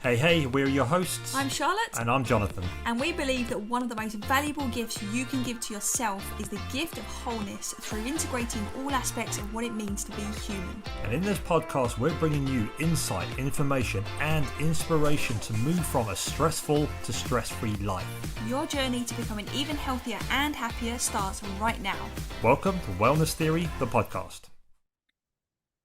Hey, we're your hosts. I'm Charlotte. And I'm Jonathan. And we believe that one of the most valuable gifts you can give to yourself is the gift of wholeness through integrating all aspects of what it means to be human. And in this podcast, we're bringing you insight, information, and inspiration to move from a stressful to stress-free life. Your journey to becoming even healthier and happier starts right now. Welcome to Wellness Theory, the podcast.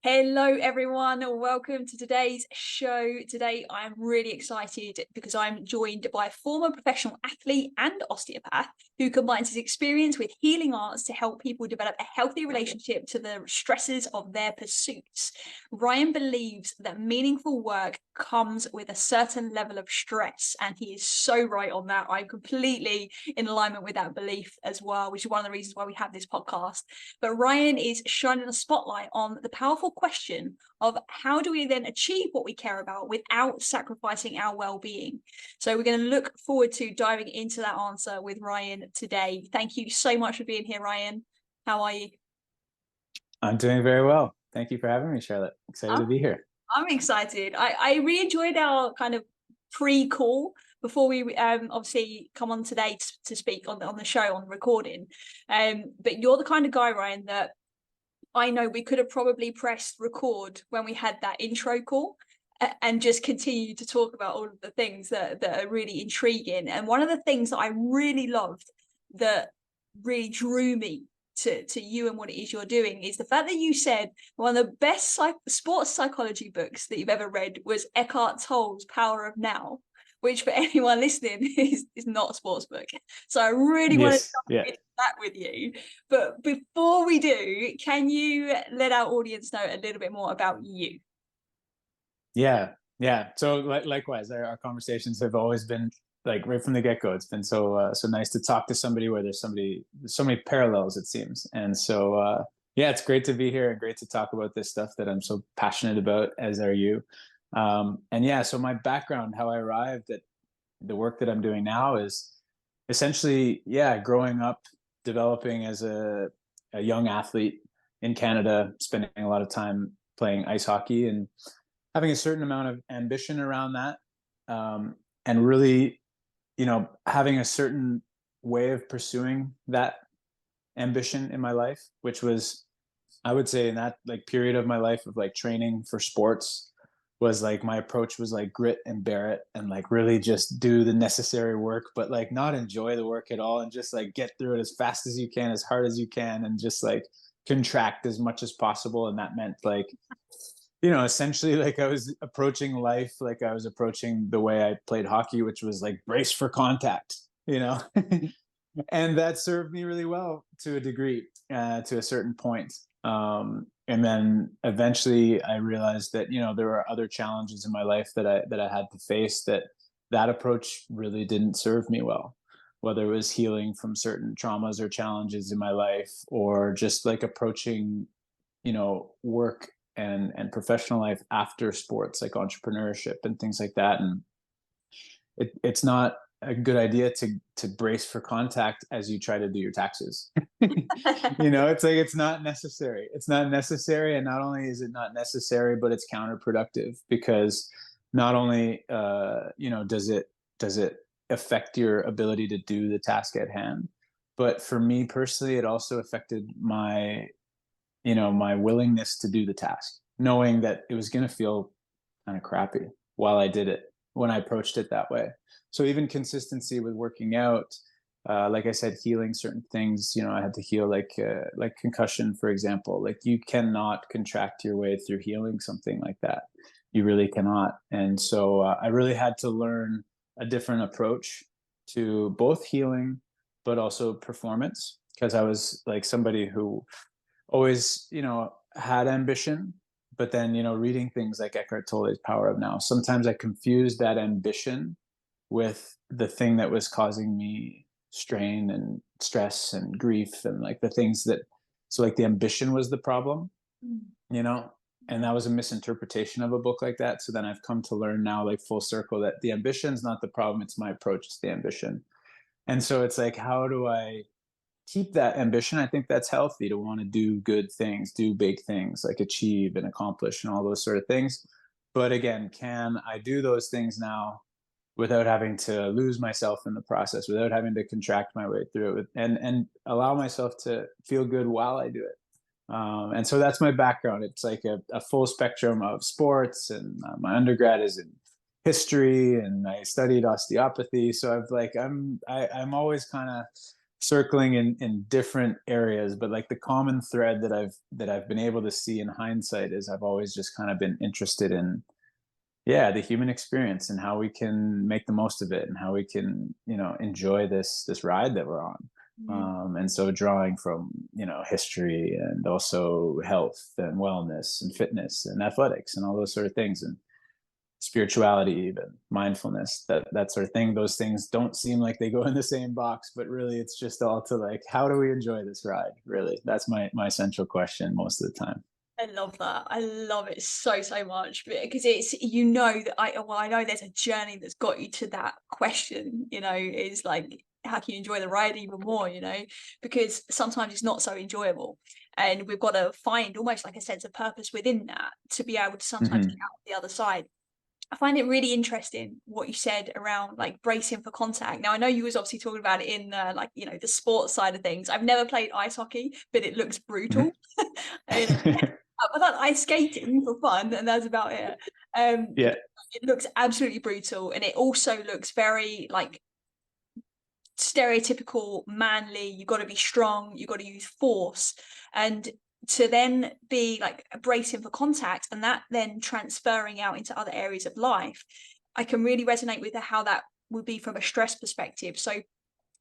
Hello everyone, welcome to today's show. Today I'm really excited because I'm joined by a former professional athlete and osteopath who combines his experience with healing arts to help people develop a healthy relationship to the stresses of their pursuits. Ryan believes that meaningful work comes with a certain level of stress, and he is so right on that. I'm completely in alignment with that belief as well, which is one of the reasons why we have this podcast. But Ryan is shining a spotlight on the powerful question of how do we then achieve what we care about without sacrificing our well-being. So we're going to look forward to diving into that answer with Ryan today. Thank you so much for being here, Ryan. How are you? I'm doing very well. Thank you for having me, Charlotte. Excited to be here. I'm excited. I really enjoyed our kind of pre-call before we obviously come on today to speak on the show, on the recording. But you're the kind of guy, Ryan, that I know we could have probably pressed record when we had that intro call and just continue to talk about all of the things that are really intriguing. And one of the things that I really loved that really drew me to you and what it is you're doing is the fact that you said one of the best sports psychology books that you've ever read was Eckhart Tolle's Power of Now, which for anyone listening is not a sports book. So I really want to talk into that with you. But before we do, can you let our audience know a little bit more about you? Yeah. So likewise, our conversations have always been like right from the get-go. It's been so nice to talk to somebody where there's so many parallels, it seems. And so it's great to be here and great to talk about this stuff that I'm so passionate about, as are you. So my background, how I arrived at the work that I'm doing now is essentially, growing up, developing as a young athlete in Canada, spending a lot of time playing ice hockey and having a certain amount of ambition around that. And really, having a certain way of pursuing that ambition in my life, which was, I would say, in that like period of my life of like training for sports, was like my approach was like grit and bear it and like really just do the necessary work, but like not enjoy the work at all and just like get through it as fast as you can, as hard as you can, and just like contract as much as possible. And that meant like, essentially like I was approaching life like I was approaching the way I played hockey, which was like brace for contact, and that served me really well to a degree, to a certain point. And then eventually I realized that, there were other challenges in my life that I had to face, that approach really didn't serve me well, whether it was healing from certain traumas or challenges in my life, or just like approaching, work and professional life after sports, like entrepreneurship and things like that. And it's not a good idea to brace for contact as you try to do your taxes. It's like it's not necessary. And not only is it not necessary, but it's counterproductive, because not only does it affect your ability to do the task at hand, but for me personally, it also affected my willingness to do the task, knowing that it was going to feel kind of crappy while I did it, when I approached it that way. So even consistency with working out, like I said, healing certain things, I had to heal like concussion, for example. Like you cannot contract your way through healing something like that. You really cannot. And so I really had to learn a different approach to both healing, but also performance, because I was like somebody who always, had ambition, but then, reading things like Eckhart Tolle's Power of Now, sometimes I confused that ambition with the thing that was causing me strain and stress and grief, and like the things that, so like the ambition was the problem, and that was a misinterpretation of a book like that. So then I've come to learn now, like full circle, that the ambition is not the problem, it's my approach to the ambition. And so it's like, how do I keep that ambition? I think that's healthy to want to do good things, do big things, like achieve and accomplish and all those sort of things. But again, can I do those things now without having to lose myself in the process, without having to contract my way through it, and allow myself to feel good while I do it? And so that's my background. It's like a full spectrum of sports, and my undergrad is in history, and I studied osteopathy. So I'm always kind of circling in different areas, but like the common thread that I've been able to see in hindsight is I've always just kind of been interested in, yeah, the human experience and how we can make the most of it, and how we can, enjoy this ride that we're on. And so drawing from, history, and also health and wellness and fitness and athletics and all those sort of things, and spirituality, even mindfulness, that sort of thing. Those things don't seem like they go in the same box, but really it's just all to like, how do we enjoy this ride? Really, that's my central question most of the time. I love that. I love it so much, because it's, that I know there's a journey that's got you to that question, is like, how can you enjoy the ride even more, because sometimes it's not so enjoyable, and we've got to find almost like a sense of purpose within that to be able to sometimes get out the other side. I find it really interesting what you said around like bracing for contact. Now, I know you was obviously talking about it in the sports side of things. I've never played ice hockey, but it looks brutal. I've done ice skating for fun, and that's about it. Yeah. It looks absolutely brutal, and it also looks very like stereotypical manly. You've got to be strong, you've got to use force, and to then be like bracing for contact, and that then transferring out into other areas of life. I can really resonate with how that would be from a stress perspective. So if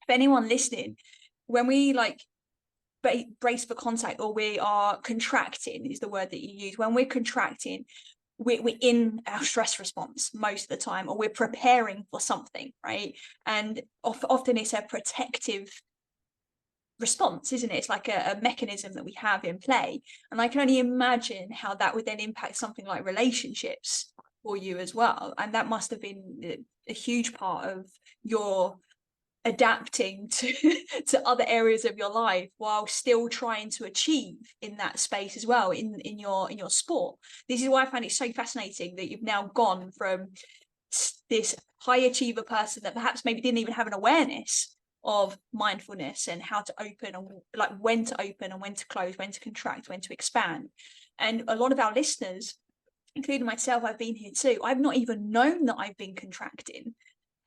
anyone listening, when we like brace for contact, or we are contracting is the word that you use, when we're contracting, we're in our stress response most of the time, or we're preparing for something, right? And often it's a protective response, isn't it? It's like a mechanism that we have in play, and I can only imagine how that would then impact something like relationships for you as well. And that must have been a huge part of your adapting to to other areas of your life while still trying to achieve in that space as well, in your sport. This is why I find it so fascinating that you've now gone from this high achiever person that perhaps maybe didn't even have an awareness of mindfulness and how to open, and like when to open and when to close, when to contract, when to expand. And a lot of our listeners, including myself, I've been here too, I've not even known that I've been contracting.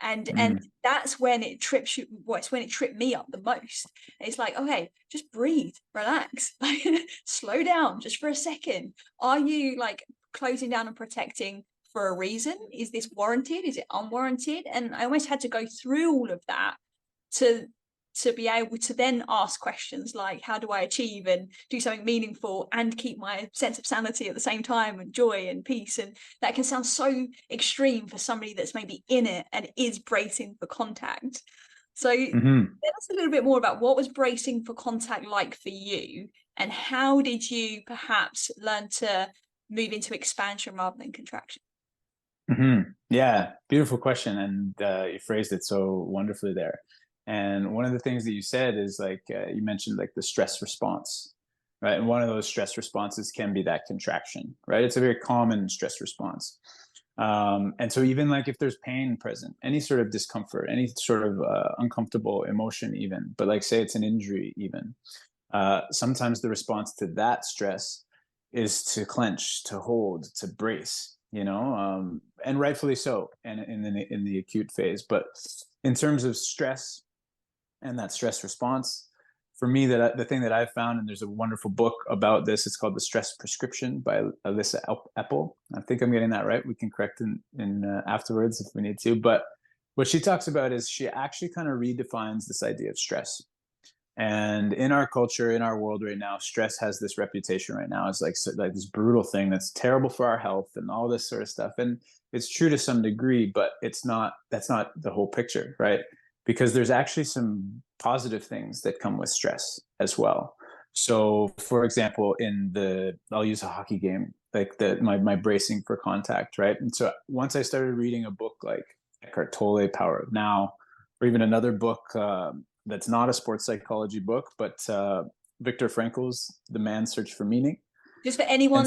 And that's when it trips you. Well, it's when it tripped me up the most. It's like, okay, just breathe, relax, slow down just for a second. Are you like closing down and protecting for a reason? Is this warranted? Is it unwarranted? And I almost had to go through all of that to be able to then ask questions like, how do I achieve and do something meaningful and keep my sense of sanity at the same time, and joy and peace? And that can sound so extreme for somebody that's maybe in it and is bracing for contact. So tell us a little bit more about what was bracing for contact like for you, and how did you perhaps learn to move into expansion rather than contraction? Yeah, beautiful question. And you phrased it so wonderfully there. And one of the things that you said is like, you mentioned like the stress response, right? And one of those stress responses can be that contraction, right? It's a very common stress response. And so even like if there's pain present, any sort of discomfort, any sort of uncomfortable emotion even, but like say it's an injury even, sometimes the response to that stress is to clench, to hold, to brace, and rightfully so, and in the acute phase. But in terms of stress and that stress response, for me, the thing that I've found, and there's a wonderful book about this, it's called The Stress Prescription by Alyssa Epple. I think I'm getting that right. We can correct in afterwards if we need to. But what she talks about is she actually kind of redefines this idea of stress. And in our culture, in our world right now, stress has this reputation right now as like this brutal thing that's terrible for our health and all this sort of stuff. And it's true to some degree, but that's not the whole picture, right? Because there's actually some positive things that come with stress as well. So for example, I'll use a hockey game, like my bracing for contact, right? And so once I started reading a book like Eckhart Tolle, Power of Now, or even another book that's not a sports psychology book, but Viktor Frankl's The Man's Search for Meaning. Just for anyone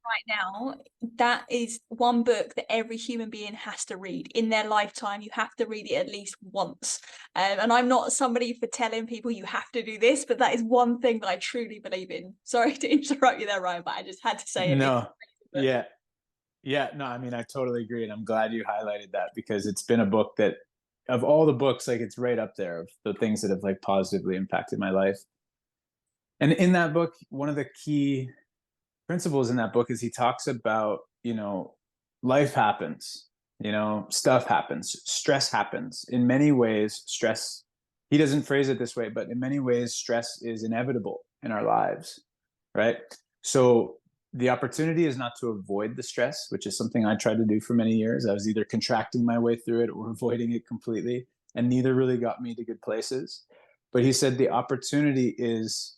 right now, that is one book that every human being has to read in their lifetime. You have to read it at least once. And I'm not somebody for telling people you have to do this, but that is one thing that I truly believe in. Sorry to interrupt you there, Ryan, but I just had to say it. No, yeah, yeah, no, I mean, I totally agree, and I'm glad you highlighted that, because it's been a book that, of all the books, like, it's right up there of the things that have like positively impacted my life. And in that book, one of the key principles in that book is he talks about, life happens, stuff happens, stress happens. In many ways, stress, he doesn't phrase it this way, but in many ways, stress is inevitable in our lives, right? So the opportunity is not to avoid the stress, which is something I tried to do for many years. I was either contracting my way through it or avoiding it completely, and neither really got me to good places. But he said the opportunity is,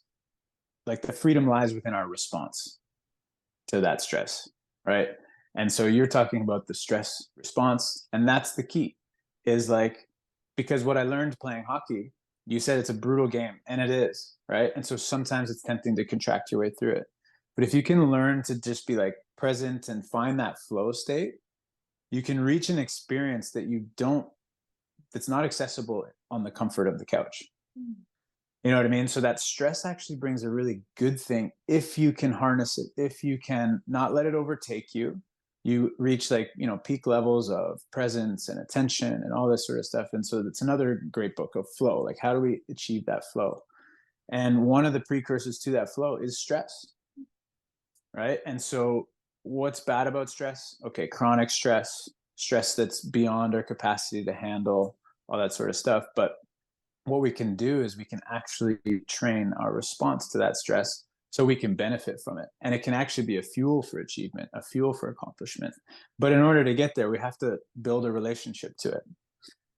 like, the freedom lies within our response to that stress, right? And so you're talking about the stress response, and that's the key, is like, because what I learned playing hockey, you said it's a brutal game, and it is, right? And so sometimes it's tempting to contract your way through it. But if you can learn to just be like present and find that flow state, you can reach an experience that's not accessible on the comfort of the couch. You know what I mean? So that stress actually brings a really good thing if you can harness it, if you can not let it overtake you. You reach, like, peak levels of presence and attention and all this sort of stuff. And so it's another great book of flow. Like, how do we achieve that flow? And one of the precursors to that flow is stress, right? And so what's bad about stress? Okay, chronic stress, stress that's beyond our capacity to handle, all that sort of stuff. But what we can do is we can actually train our response to that stress so we can benefit from it. And it can actually be a fuel for achievement, a fuel for accomplishment. But in order to get there, we have to build a relationship to it,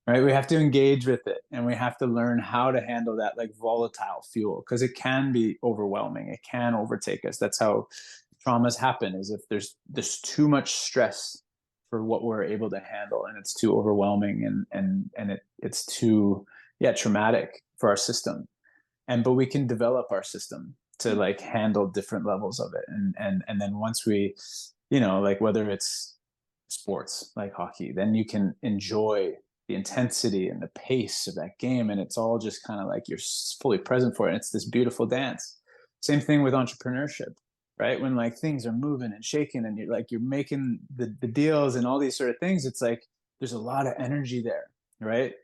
right? We have to engage with it, and we have to learn how to handle that, like, volatile fuel, because it can be overwhelming. It can overtake us. That's how traumas happen, is if there's too much stress for what we're able to handle, and it's too overwhelming, and it's too, yeah, traumatic for our system. But we can develop our system to, like, handle different levels of it. And then once we, like, whether it's sports like hockey, then you can enjoy the intensity and the pace of that game. And it's all just kind of like you're fully present for it. And it's this beautiful dance. Same thing with entrepreneurship, right? When, like, things are moving and shaking and you're making the deals and all these sort of things, it's like there's a lot of energy there, right?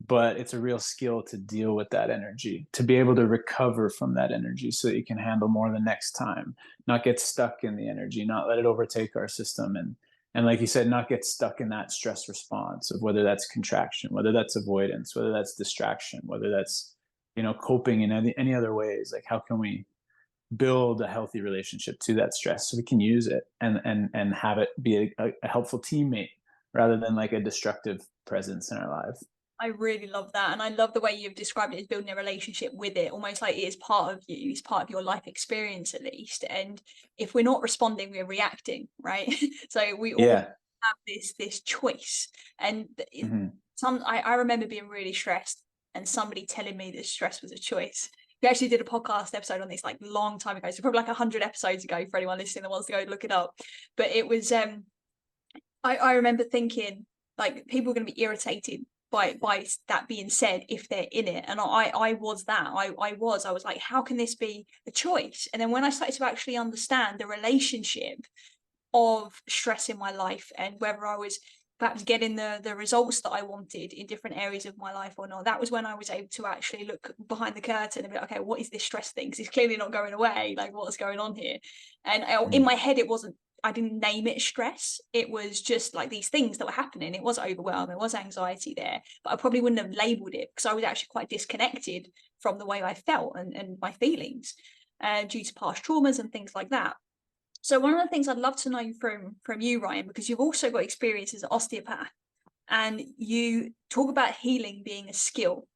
But it's a real skill to deal with that energy, to be able to recover from that energy so that you can handle more the next time, not get stuck in the energy, not let it overtake our system. And like you said, not get stuck in that stress response of whether that's contraction, whether that's avoidance, whether that's distraction, whether that's, coping in any other ways. Like, how can we build a healthy relationship to that stress so we can use it and have it be a helpful teammate rather than like a destructive presence in our lives. I really love that. And I love the way you've described it as building a relationship with it, almost like it is part of you, it's part of your life experience at least. And if we're not responding, we're reacting, right? So we all Yeah. have this choice. And Mm-hmm. I remember being really stressed and somebody telling me that stress was a choice. We actually did a podcast episode on this like long time ago. So probably like 100 episodes ago for anyone listening that wants to go look it up. But it was I remember thinking, like, people are going to be irritated by that being said if they're in it. And I was that. I was like, how can this be a choice? And then when I started to actually understand the relationship of stress in my life and whether I was perhaps getting the results that I wanted in different areas of my life or not, that was when I was able to actually look behind the curtain and be like, okay, what is this stress thing? Because it's clearly not going away. Like, what's going on here? And in my head, I didn't name it stress. It was just like these things that were happening. It was overwhelm, there was anxiety there, but I probably wouldn't have labeled it because I was actually quite disconnected from the way I felt and my feelings due to past traumas and things like that. So one of the things I'd love to know from you, Ryan, because you've also got experience as an osteopath and you talk about healing being a skill,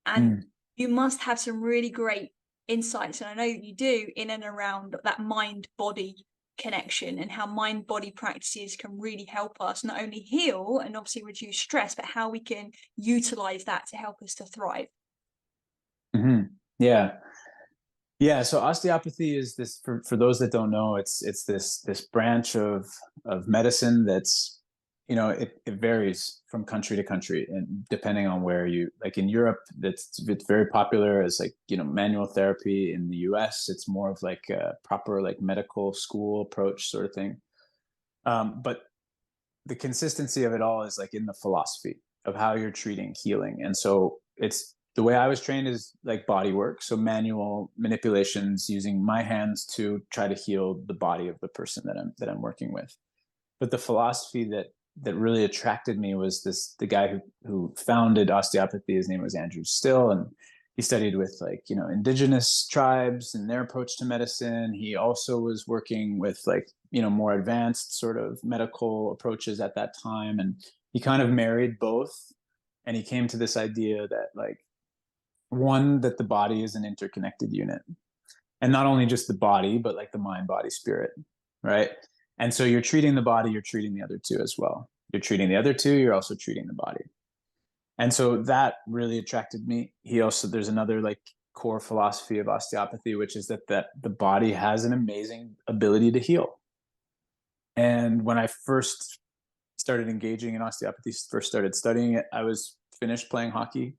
and you must have some really great insights, and I know that you do, in and around that mind-body connection and how mind-body practices can really help us not only heal and obviously reduce stress, but how we can utilize that to help us to thrive. Yeah. Yeah, so osteopathy is this, for those that don't know, it's this branch of medicine that's, it varies from country to country, and depending on where you, like in Europe, it's very popular as like, manual therapy. In the US, it's more of like a proper like medical school approach sort of thing. But the consistency of it all is like in the philosophy of how you're treating healing. And so it's the way I was trained is like body work. So manual manipulations using my hands to try to heal the body of the person that I'm working with. But the philosophy that really attracted me was the guy who founded osteopathy. His name was Andrew Still, and he studied with like, indigenous tribes and their approach to medicine. He also was working with like, more advanced sort of medical approaches at that time. And he kind of married both. And he came to this idea that like, one, that the body is an interconnected unit. And not only just the body, but like the mind, body, spirit, right? And so you're treating the body, you're treating the other two as well. You're treating the other two, you're also treating the body. And so that really attracted me. There's another like core philosophy of osteopathy, which is that the body has an amazing ability to heal. And when I first started engaging in osteopathy, first started studying it, I was finished playing hockey.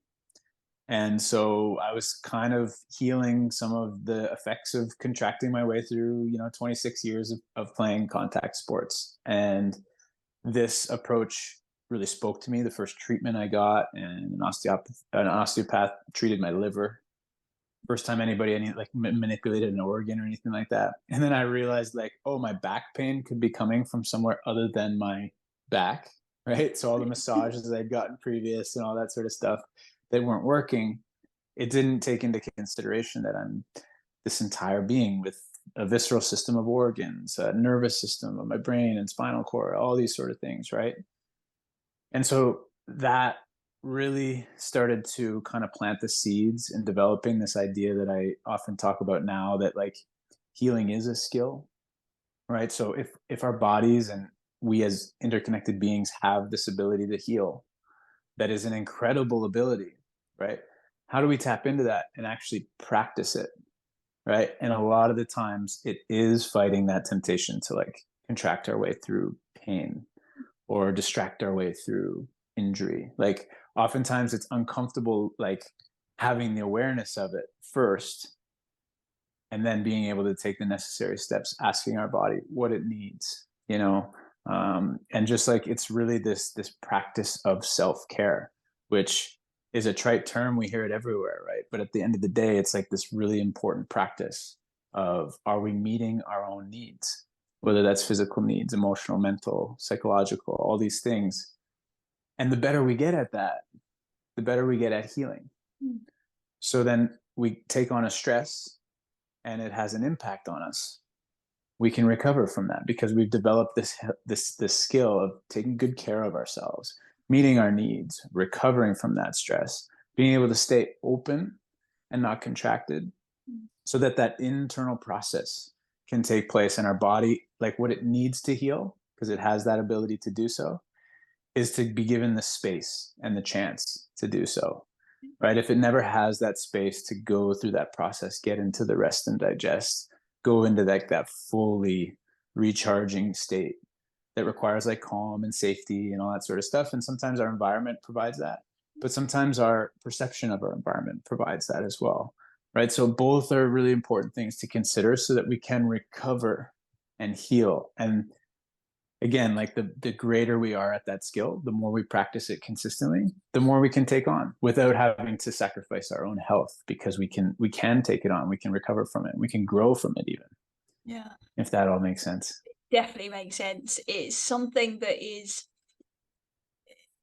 And so I was kind of healing some of the effects of contracting my way through, 26 years of playing contact sports. And this approach really spoke to me. The first treatment I got, and an osteopath treated my liver. First time anybody manipulated an organ or anything like that. And then I realized like, oh, my back pain could be coming from somewhere other than my back, right? So all the massages I'd gotten previous and all that sort of stuff that weren't working, it didn't take into consideration that I'm this entire being with a visceral system of organs, a nervous system of my brain and spinal cord, all these sort of things, right? And so that really started to kind of plant the seeds in developing this idea that I often talk about now, that like healing is a skill, right? So if our bodies and we as interconnected beings have this ability to heal, that is an incredible ability, right? How do we tap into that and actually practice it, right? And a lot of the times it is fighting that temptation to like contract our way through pain or distract our way through injury. Like oftentimes it's uncomfortable, like having the awareness of it first, and then being able to take the necessary steps, asking our body what it needs, and just like it's really this practice of self-care, which is a trite term. We hear it everywhere, right? But at the end of the day, it's like this really important practice of, are we meeting our own needs? Whether that's physical needs, emotional, mental, psychological, all these things. And the better we get at that, the better we get at healing. So then we take on a stress and it has an impact on us. We can recover from that because we've developed this skill of taking good care of ourselves, meeting our needs, recovering from that stress, being able to stay open and not contracted, so that internal process can take place in our body. Like what it needs to heal, because it has that ability to do so, is to be given the space and the chance to do so, right? If it never has that space to go through that process, get into the rest and digest, go into that fully recharging state that requires like calm and safety and all that sort of stuff. And sometimes our environment provides that, but sometimes our perception of our environment provides that as well, right? So both are really important things to consider so that we can recover and heal. And again, like the greater we are at that skill, the more we practice it consistently, the more we can take on without having to sacrifice our own health, because we can take it on, we can recover from it, we can grow from it even. Yeah. If that all makes sense. Definitely makes sense. It's something that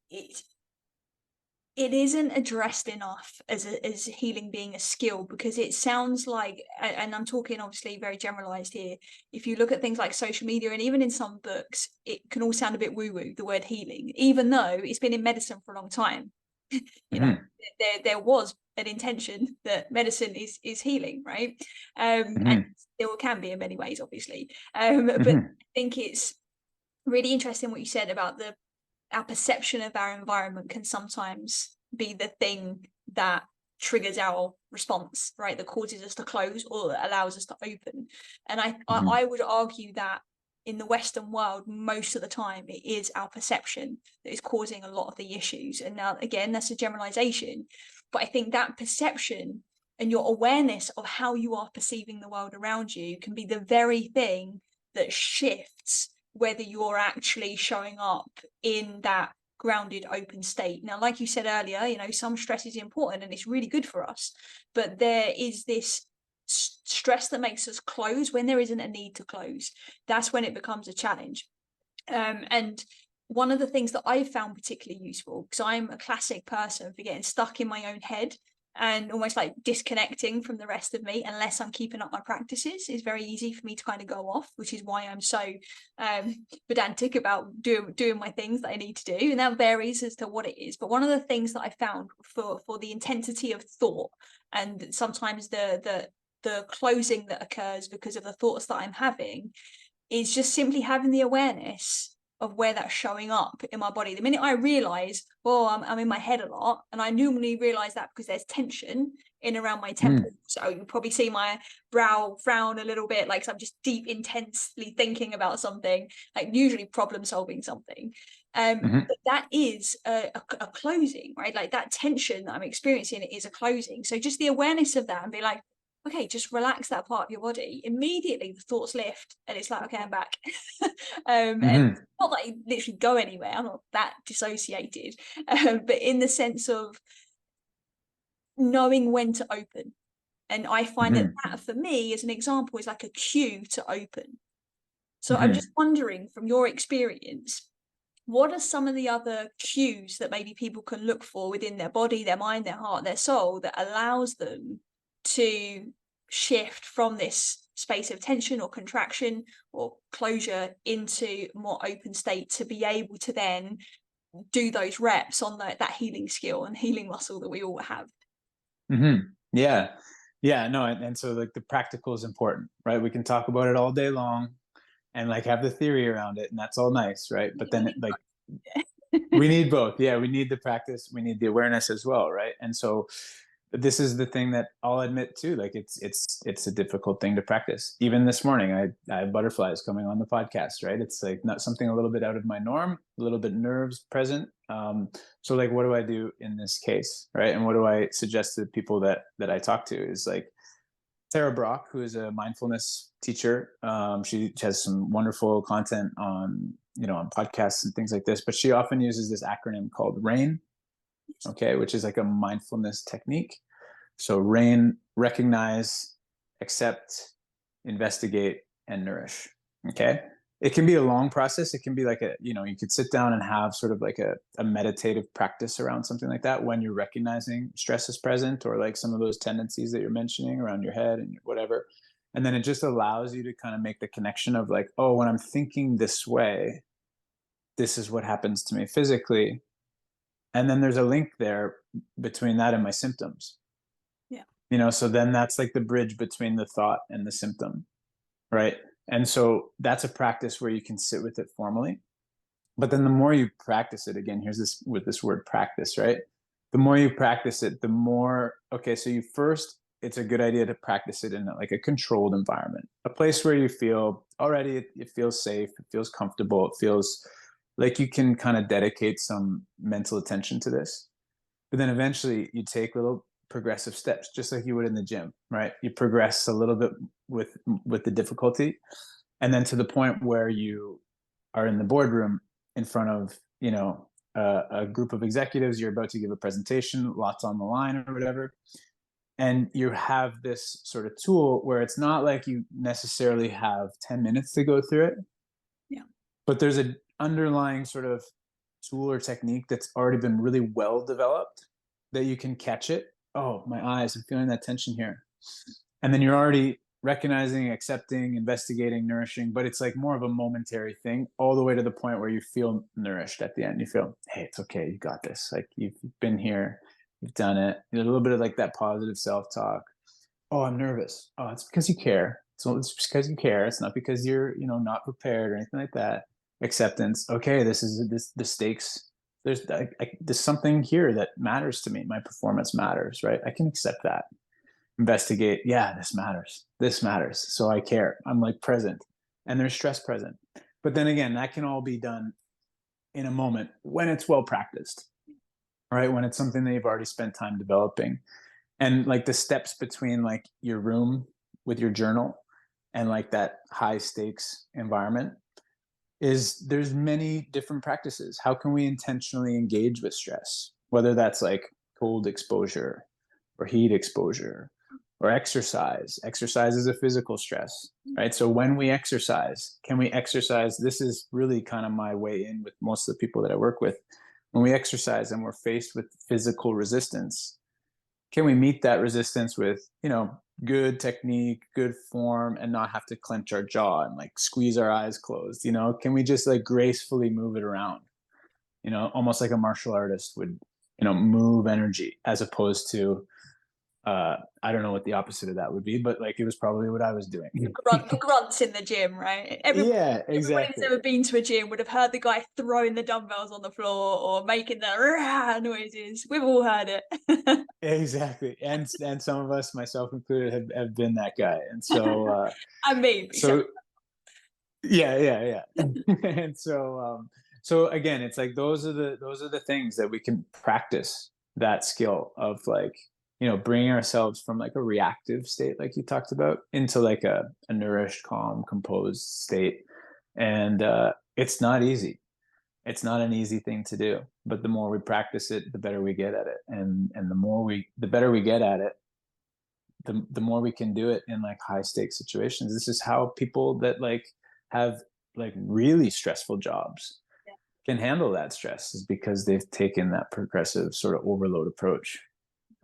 it isn't addressed enough as healing being a skill, because it sounds like, and I'm talking obviously very generalized here, if you look at things like social media and even in some books, it can all sound a bit woo-woo, the word healing, even though it's been in medicine for a long time. There was an intention that medicine is healing, right? And still can be in many ways, obviously. But I think it's really interesting what you said about our perception of our environment can sometimes be the thing that triggers our response, right? That causes us to close or that allows us to open. And Mm-hmm. I would argue that in the Western world, most of the time, it is our perception that is causing a lot of the issues. And now, again, that's a generalization, but I think that perception and your awareness of how you are perceiving the world around you can be the very thing that shifts whether you're actually showing up in that grounded, open state. Now, like you said earlier, you know, some stress is important and it's really good for us, but there is this stress that makes us close when there isn't a need to close. That's when it becomes a challenge. And one of the things that I've found particularly useful, because I'm a classic person for getting stuck in my own head and almost like disconnecting from the rest of me unless I'm keeping up my practices, it's very easy for me to kind of go off, which is why I'm so pedantic about doing my things that I need to do. And that varies as to what it is. But one of the things that I found for the intensity of thought and sometimes the closing that occurs because of the thoughts that I'm having is just simply having the awareness of where that's showing up in my body. The minute I realize, I'm in my head a lot, and I normally realize that because there's tension in around my temple. So you probably see my brow frown a little bit, like I'm just deep, intensely thinking about something, like usually problem solving something. But that is a closing, right? Like that tension that I'm experiencing is a closing. So just the awareness of that and be like, okay, just relax that part of your body. Immediately the thoughts lift and it's like, okay, I'm back. And not that I literally go anywhere, I'm not that dissociated, but in the sense of knowing when to open. And I find that for me, as an example, is like a cue to open. So I'm just wondering, from your experience, what are some of the other cues that maybe people can look for within their body, their mind, their heart, their soul that allows them to shift from this space of tension or contraction or closure into more open state to be able to then do those reps on that healing skill and healing muscle that we all have? Yeah, no, and so like the practical is important, right? We can talk about it all day long and like have the theory around it, and that's all nice, right? But then like we need both. Yeah, we need the practice, we need the awareness as well, right? And so this is the thing that I'll admit too, like it's a difficult thing to practice. Even this morning, I have butterflies coming on the podcast, right? It's like not something a little bit out of my norm, a little bit nerves present. So like, what do I do in this case, right? And what do I suggest to the people that I talk to is like Sarah Brock, who is a mindfulness teacher. She has some wonderful content on, on podcasts and things like this, but she often uses this acronym called RAIN, okay, which is like a mindfulness technique. So RAIN: recognize, accept, investigate, and nourish. Okay. It can be a long process. It can be like you could sit down and have sort of like a meditative practice around something like that when you're recognizing stress is present, or like some of those tendencies that you're mentioning around your head and whatever. And then it just allows you to kind of make the connection of like, oh, when I'm thinking this way, this is what happens to me physically. And then there's a link there between that and my symptoms. Yeah. So then that's like the bridge between the thought and the symptom, right? And so that's a practice where you can sit with it formally. But then the more you practice it, again, here's this with this word practice, right? The more you practice it, the more, okay, so it's a good idea to practice it in like a controlled environment, a place where you feel already, it feels safe, it feels comfortable, it feels like you can kind of dedicate some mental attention to this. But then eventually you take little progressive steps, just like you would in the gym, right? You progress a little bit with the difficulty, and then to the point where you are in the boardroom in front of a group of executives. You're about to give a presentation, lots on the line or whatever, and you have this sort of tool where it's not like you necessarily have 10 minutes to go through it, but there's an underlying sort of tool or technique that's already been really well developed that you can catch it. Oh, my eyes, I'm feeling that tension here. And then you're already recognizing, accepting, investigating, nourishing, but it's like more of a momentary thing, all the way to the point where you feel nourished at the end. You feel, hey, it's okay, you got this. Like you've been here, you've done it. A little bit of like that positive self-talk. Oh, I'm nervous. Oh, it's because you care. So it's because you care. It's not because you're, not prepared or anything like that. Acceptance. Okay, the stakes there's something here that matters to me. My performance matters, right? I can accept that. Investigate. Yeah, this matters. This matters. So I care. I'm like present, and there's stress present. But then again, that can all be done in a moment when it's well practiced, right? When it's something that you've already spent time developing. And like the steps between like your room with your journal and like that high stakes environment is there's many different practices. How can we intentionally engage with stress? Whether that's like cold exposure or heat exposure or exercise. Exercise is a physical stress, right? So when we exercise, can we exercise? This is really kind of my way in with most of the people that I work with. When we exercise and we're faced with physical resistance, can we meet that resistance with, good technique, good form, and not have to clench our jaw and like squeeze our eyes closed? Can we just like gracefully move it around? Almost like a martial artist would, move energy, as opposed to, I don't know what the opposite of that would be, but like it was probably what I was doing. The grunts in the gym, right? Yeah, Everybody exactly. who's ever been to a gym would have heard the guy throwing the dumbbells on the floor or making the rah noises. We've all heard it. Exactly. And some of us, myself included, have been that guy. And so I mean, so yeah. And so again, it's like those are the things that we can practice, that skill of like, bringing ourselves from like a reactive state, like you talked about, into like a nourished, calm, composed state. And it's not easy. It's not an easy thing to do, but the more we practice it, the better we get at it. And the better we get at it, the more we can do it in like high stakes situations. This is how people that like have like really stressful jobs can handle that stress, is because they've taken that progressive sort of overload approach.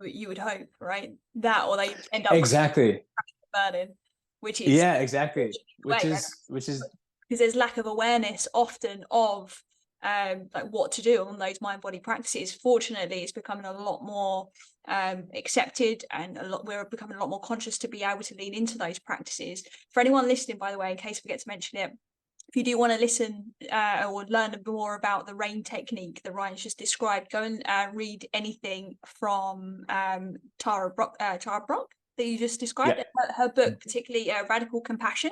You would hope, right? That, or they end up exactly burning, which is exactly, which is because there's lack of awareness often of like what to do on those mind body practices. Fortunately, it's becoming a lot more accepted, and we're becoming a lot more conscious to be able to lean into those practices. For anyone listening, by the way, in case I forget to mention it, if you do want to listen or learn more about the rain technique that Ryan's just described, go and read anything from Tara Brach that you just described. Her book, particularly Radical Compassion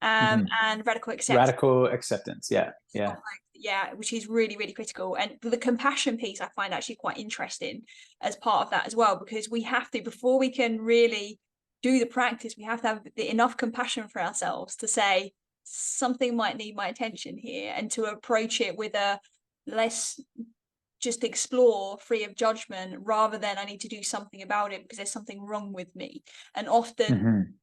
and Radical Acceptance. Radical Acceptance, yeah, which is really, really critical. And the compassion piece I find actually quite interesting as part of that as well, because we have to, before we can really do the practice, we have to have enough compassion for ourselves to say, something might need my attention here, and to approach it with a less just explore, free of judgment, rather than I need to do something about it because there's something wrong with me. And often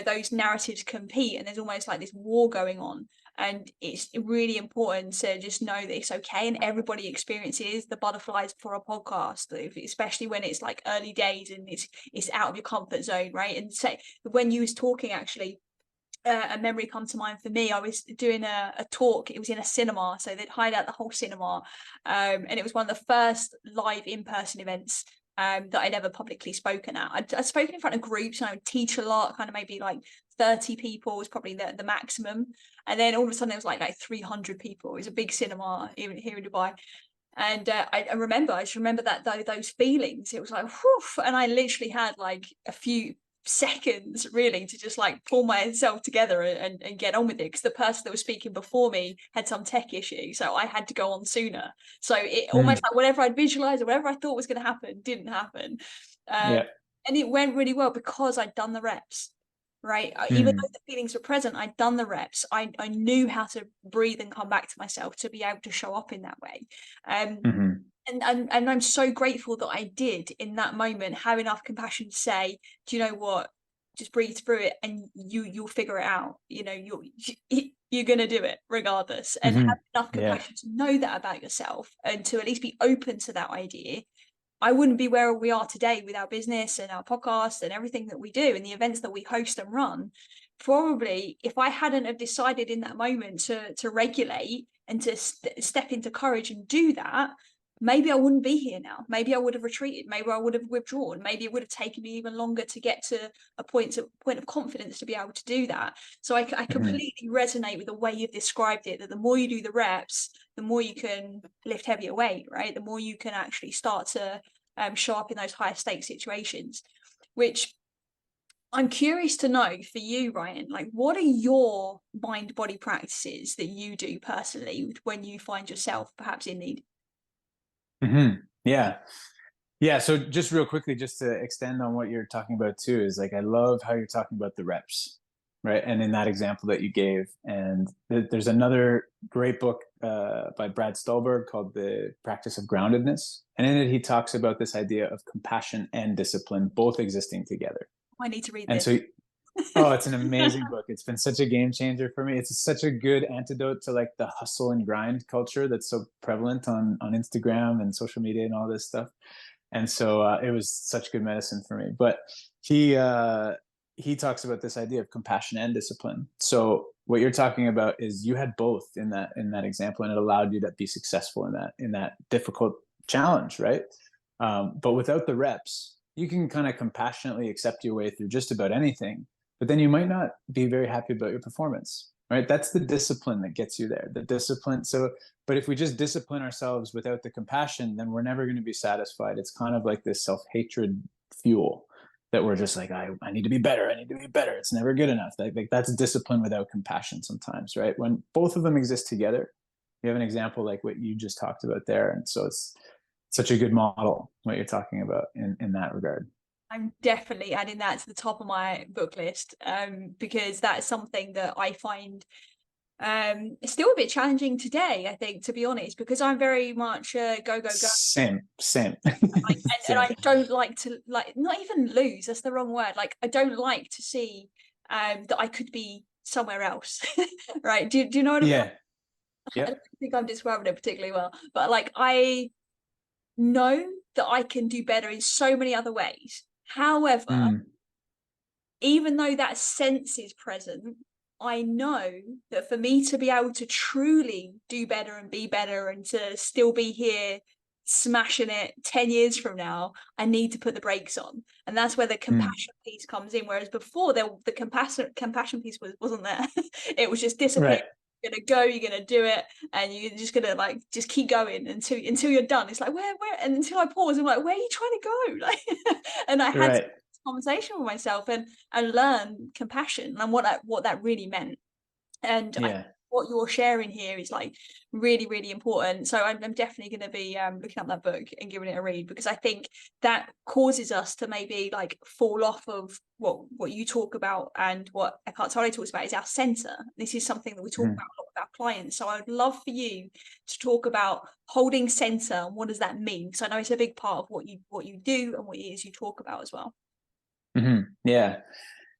those narratives compete, and there's almost like this war going on, and it's really important to just know that it's okay, and everybody experiences the butterflies for a podcast, especially when it's like early days and it's out of your comfort zone, right? And say, when you was talking, actually a memory come to mind for me. I was doing a talk. It was in a cinema, so they'd hide out the whole cinema, and it was one of the first live in-person events that I'd ever publicly spoken at. I'd spoken in front of groups, and I would teach a lot, kind of maybe like 30 people was probably the maximum, and then all of a sudden there was like 300 people. It was a big cinema even here in Dubai. And I just remember that those feelings. It was like whew, and I literally had like a few seconds really to just like pull myself together and get on with it, because the person that was speaking before me had some tech issue, so I had to go on sooner. So it almost like whatever I'd visualized or whatever I thought was going to happen didn't happen. And it went really well because I'd done the reps, right? Even though the feelings were present, I'd done the reps. I knew how to breathe and come back to myself to be able to show up in that way. And I'm so grateful that I did in that moment have enough compassion to say, do you know what, just breathe through it, and you'll figure it out. You're gonna do it regardless, and have enough compassion to know that about yourself, and to at least be open to that idea. I wouldn't be where we are today with our business and our podcast and everything that we do and the events that we host and run. Probably if I hadn't have decided in that moment to regulate and to step into courage and do that, maybe I wouldn't be here now. Maybe I would have retreated. Maybe I would have withdrawn. Maybe it would have taken me even longer to get to a point of confidence to be able to do that. So I completely resonate with the way you've described it, that the more you do the reps, the more you can lift heavier weight, right? The more you can actually start to show up in those higher stakes situations, which I'm curious to know for you, Ryan, like, what are your mind body practices that you do personally when you find yourself perhaps in need? Yeah. Yeah. So just real quickly, just to extend on what you're talking about too, is like, I love how you're talking about the reps, right? And in that example that you gave, and there's another great book by Brad Stulberg called The Practice of Groundedness. And in it, he talks about this idea of compassion and discipline, both existing together. I need to read And this. so, oh, it's an amazing book. It's been such a game changer for me. It's such a good antidote to like the hustle and grind culture that's so prevalent on Instagram and social media and all this stuff. And so it was such good medicine for me. But he talks about this idea of compassion and discipline. So what you're talking about is you had both in that example, and it allowed you to be successful in that difficult challenge, right? But without the reps, you can kind of compassionately accept your way through just about anything, but then you might not be very happy about your performance, right? That's the discipline that gets you there, the discipline. So, but if we just discipline ourselves without the compassion, then we're never going to be satisfied. It's kind of like this self-hatred fuel that we're just like, I need to be better. I need to be better. It's never good enough. Like that's discipline without compassion sometimes, right? When both of them exist together, you have an example like what you just talked about there. And so it's such a good model, what you're talking about in that regard. I'm definitely adding that to the top of my book list, because that's something that I find still a bit challenging today, I think, to be honest, because I'm very much go. Same. And I don't like to, like, not even lose, that's the wrong word. Like, I don't like to see that I could be somewhere else. Right? Do you know what I mean? Yeah. I don't think I'm describing it particularly well, but like, I know that I can do better in so many other ways. However, even though that sense is present, I know that for me to be able to truly do better and be better and to still be here smashing it 10 years from now, I need to put the brakes on. And that's where the compassion piece comes in. Whereas before, the compassion piece wasn't there. It was just discipline. Right. You're gonna go, you're gonna do it, and you're just gonna like just keep going until you're done. It's like, where, and until I pause, I'm like, where are you trying to go? Like, and I had this conversation with myself and learn compassion and what that really meant. And what you're sharing here is like really, really important. So I'm definitely going to be looking up that book and giving it a read, because I think that causes us to maybe like fall off of what you talk about, and what Eckhart Tolle talks about is our center. This is something that we talk about a lot with our clients. So I'd love for you to talk about holding center and what does that mean, because I know it's a big part of what you do and what it is you talk about as well.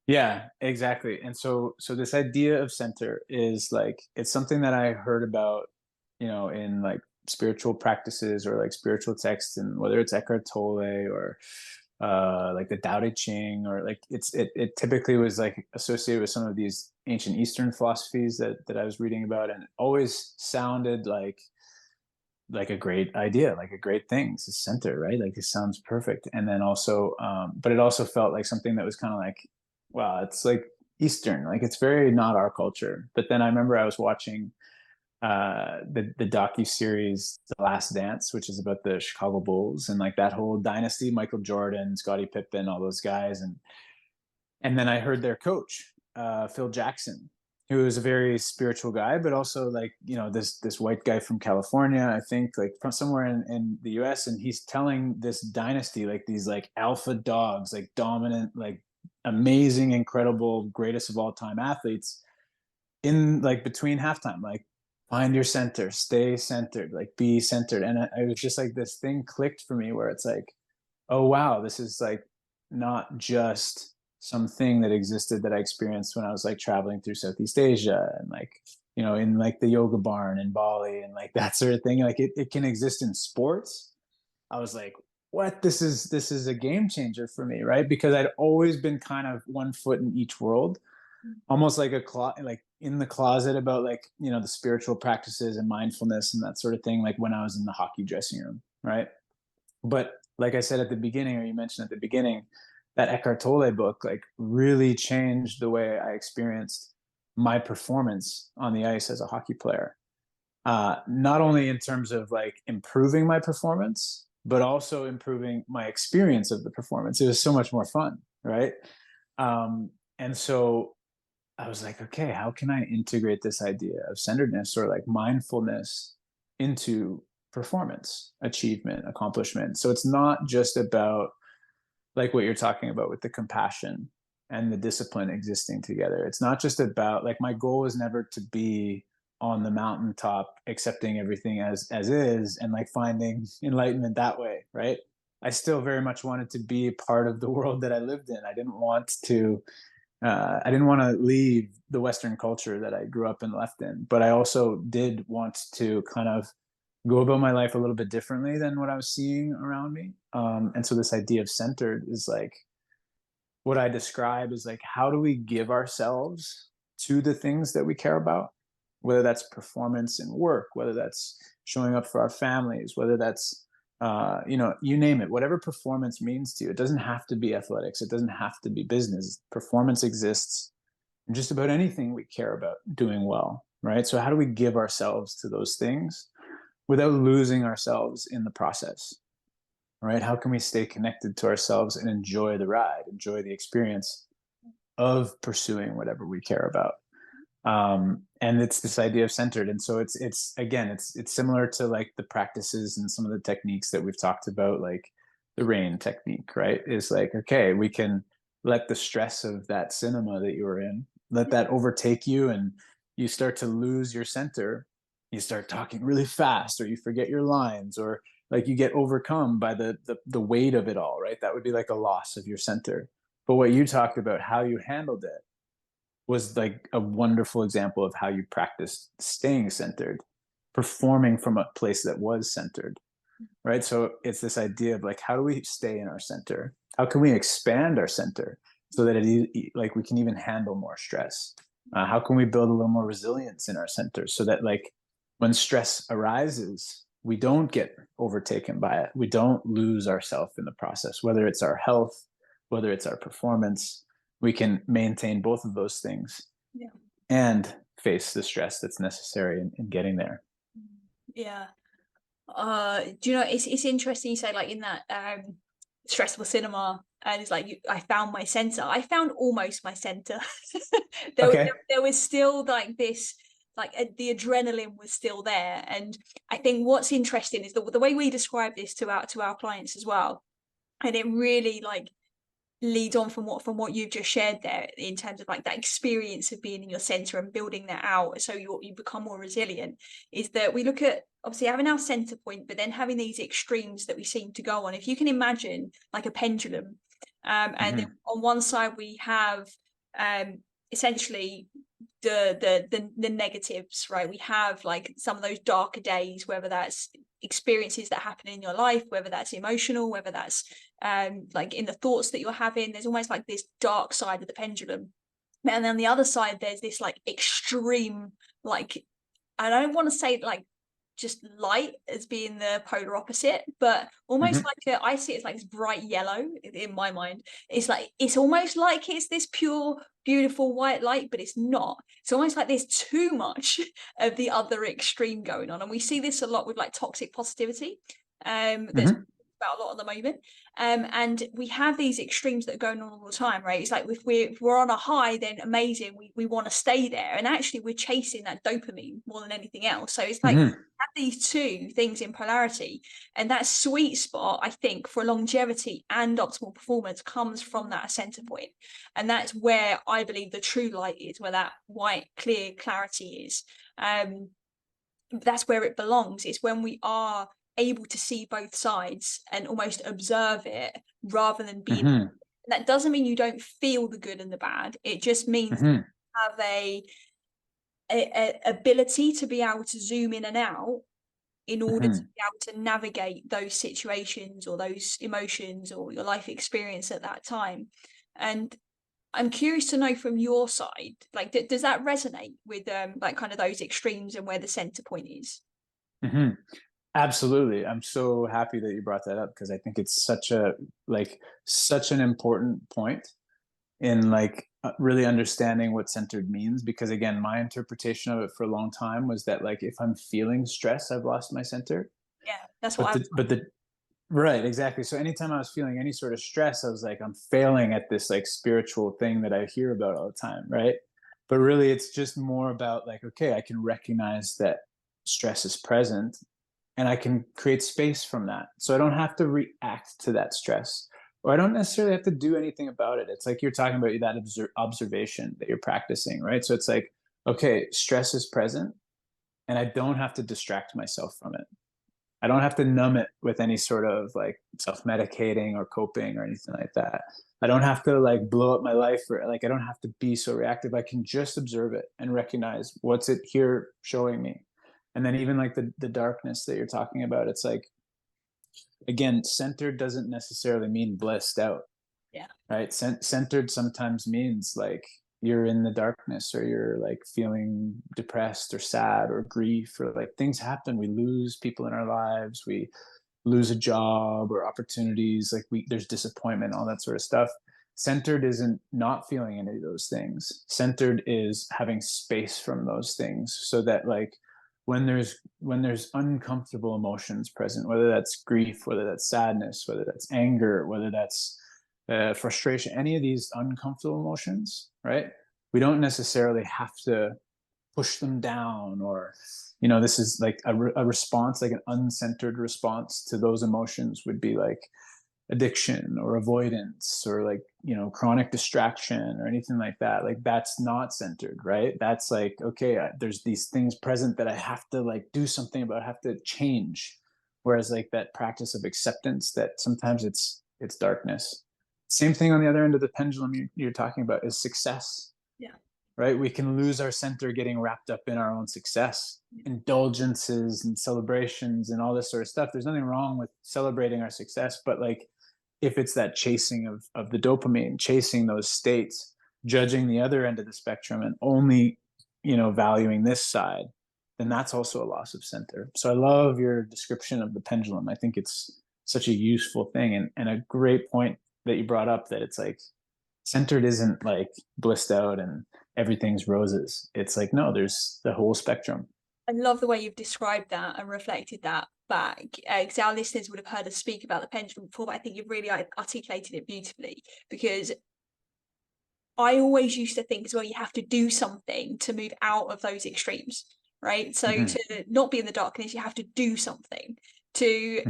Yeah, exactly. And so this idea of center is like, it's something that I heard about, in like spiritual practices or like spiritual texts, and whether it's Eckhart Tolle or like the Tao Te Ching, or like it typically was like associated with some of these ancient Eastern philosophies that I was reading about, and it always sounded like a great idea, like a great thing. It's a center, right? Like, it sounds perfect. And then also, but it also felt like something that was kind of like, wow, it's like Eastern, like it's very not our culture. But then I remember I was watching the docu-series The Last Dance, which is about the Chicago Bulls and like that whole dynasty, Michael Jordan, Scottie Pippen, all those guys. And then I heard their coach, Phil Jackson, who is a very spiritual guy, but also like, this white guy from California, I think, like from somewhere in the US. And he's telling this dynasty, like these like alpha dogs, like dominant, like amazing, incredible, greatest of all time athletes, in like between halftime, like, find your center, stay centered, like be centered. And I was just like, this thing clicked for me where it's like, oh wow, this is like not just something that existed that I experienced when I was like traveling through Southeast Asia and like, in like the yoga barn in Bali and like that sort of thing. Like it can exist in sports. I was like, what? This is a game changer for me, right? Because I'd always been kind of one foot in each world. almost like like in the closet about like, the spiritual practices and mindfulness and that sort of thing, like when I was in the hockey dressing room, right? But like I said at the beginning, or you mentioned at the beginning, that Eckhart Tolle book like really changed the way I experienced my performance on the ice as a hockey player. Not only in terms of like improving my performance, but also improving my experience of the performance. It was so much more fun, right? And so I was like, okay, how can I integrate this idea of centeredness or like mindfulness into performance, achievement, accomplishment? So it's not just about like what you're talking about with the compassion and the discipline existing together. It's not just about like, my goal is never to be on the mountaintop accepting everything as is and like finding enlightenment that way, right? I still very much wanted to be a part of the world that I lived in. I didn't want to leave the Western culture that I grew up and left in, but I also did want to kind of go about my life a little bit differently than what I was seeing around me. And so this idea of centered is like what I describe is like, how do we give ourselves to the things that we care about, whether that's performance in work, whether that's showing up for our families, whether that's you name it, whatever performance means to you. It doesn't have to be athletics. It doesn't have to be business. Performance exists in just about anything we care about doing well, right? So how do we give ourselves to those things without losing ourselves in the process, right? How can we stay connected to ourselves and enjoy the ride, enjoy the experience of pursuing whatever we care about? And it's this idea of centered. And so it's again, it's similar to like the practices and some of the techniques that we've talked about, like the rain technique, right? Is like, okay, we can let the stress of that cinema that you were in, let that overtake you, and you start to lose your center. You start talking really fast, or you forget your lines, or like you get overcome by the weight of it all, right? That would be like a loss of your center. But what you talked about, how you handled it, was like a wonderful example of how you practice staying centered, performing from a place that was centered, right? So it's this idea of like, how do we stay in our center? How can we expand our center so that like we can even handle more stress? How can we build a little more resilience in our center so that like when stress arises, we don't get overtaken by it. We don't lose ourselves in the process, whether it's our health, whether it's our performance. We can maintain both of those things, Yeah. and face the stress that's necessary in getting there. Yeah. Do you know, it's interesting you say like in that stressful cinema, and it's like I found my center. I found almost my center. There was still like this, like the adrenaline was still there. And I think what's interesting is the way we describe this to our clients as well. And it really like leads on from what you've just shared there in terms of like that experience of being in your center and building that out so you become more resilient, is that we look at obviously having our center point, but then having these extremes that we seem to go on. If you can imagine like a pendulum, and then on one side we have essentially the negatives, right? We have like some of those darker days, whether that's experiences that happen in your life, whether that's emotional, whether that's like in the thoughts that you're having. There's almost like this dark side of the pendulum, and then on the other side there's this like extreme, like I don't want to say like just light as being the polar opposite, but almost like I see it as like this bright yellow in my mind. It's like it's almost like it's this pure beautiful white light, but it's not. It's almost like there's too much of the other extreme going on, and we see this a lot with like toxic positivity that's about a lot at the moment. And we have these extremes that are going on all the time, right? It's like if we're on a high, then amazing, we want to stay there, and actually we're chasing that dopamine more than anything else. So it's like have these two things in polarity, and that sweet spot, I think, for longevity and optimal performance comes from that center point. And that's where I believe the true light is, where that white clear clarity is. That's where it belongs. It's when we are able to see both sides and almost observe it rather than being that doesn't mean you don't feel the good and the bad. It just means you have a ability to be able to zoom in and out in order to be able to navigate those situations or those emotions or your life experience at that time. And I'm curious to know from your side, like, does that resonate with like kind of those extremes and where the center point is? Hmm. Absolutely. I'm so happy that you brought that up, because I think it's such an important point in really understanding what centered means. Because again, my interpretation of it for a long time was that like if I'm feeling stress, I've lost my center. Yeah, that's what But I the was but the right, exactly. So anytime I was feeling any sort of stress, I was like, I'm failing at this like spiritual thing that I hear about all the time, right? But really, it's just more about like, okay, I can recognize that stress is present, and I can create space from that. So I don't have to react to that stress, or I don't necessarily have to do anything about it. It's like you're talking about that observation that you're practicing, right? So it's like, okay, stress is present, and I don't have to distract myself from it. I don't have to numb it with any sort of like self-medicating or coping or anything like that. I don't have to like blow up my life, or like I don't have to be so reactive. I can just observe it and recognize what's it here showing me. And then even like the darkness that you're talking about, it's like, again, centered doesn't necessarily mean blissed out. Yeah. Right? Centered sometimes means like you're in the darkness, or you're like feeling depressed or sad or grief, or like things happen. We lose people in our lives. We lose a job or opportunities. Like there's disappointment, all that sort of stuff. Centered isn't not feeling any of those things. Centered is having space from those things, so that like when there's uncomfortable emotions present, whether that's grief, whether that's sadness, whether that's anger, whether that's frustration, any of these uncomfortable emotions, right? We don't necessarily have to push them down, or this is like a response, like an uncentered response to those emotions would be like addiction or avoidance, or like chronic distraction or anything like that. Like that's not centered, right? That's like, okay, there's these things present that I have to like do something about, have to change. Whereas like that practice of acceptance, that sometimes it's darkness. Same thing on the other end of the pendulum you're talking about is success. Yeah. Right? We can lose our center getting wrapped up in our own success, indulgences and celebrations and all this sort of stuff. There's nothing wrong with celebrating our success, but like if it's that chasing of the dopamine, chasing those states, judging the other end of the spectrum and only valuing this side, then that's also a loss of center. So I love your description of the pendulum. I think it's such a useful thing, and a great point that you brought up, that it's like centered isn't like blissed out and everything's roses. It's like, no, there's the whole spectrum. I love the way you've described that and reflected that back, because our listeners would have heard us speak about the pendulum before, but I think you've really articulated it beautifully. Because I always used to think as well, you have to do something to move out of those extremes, right? So to not be in the darkness, you have to do something to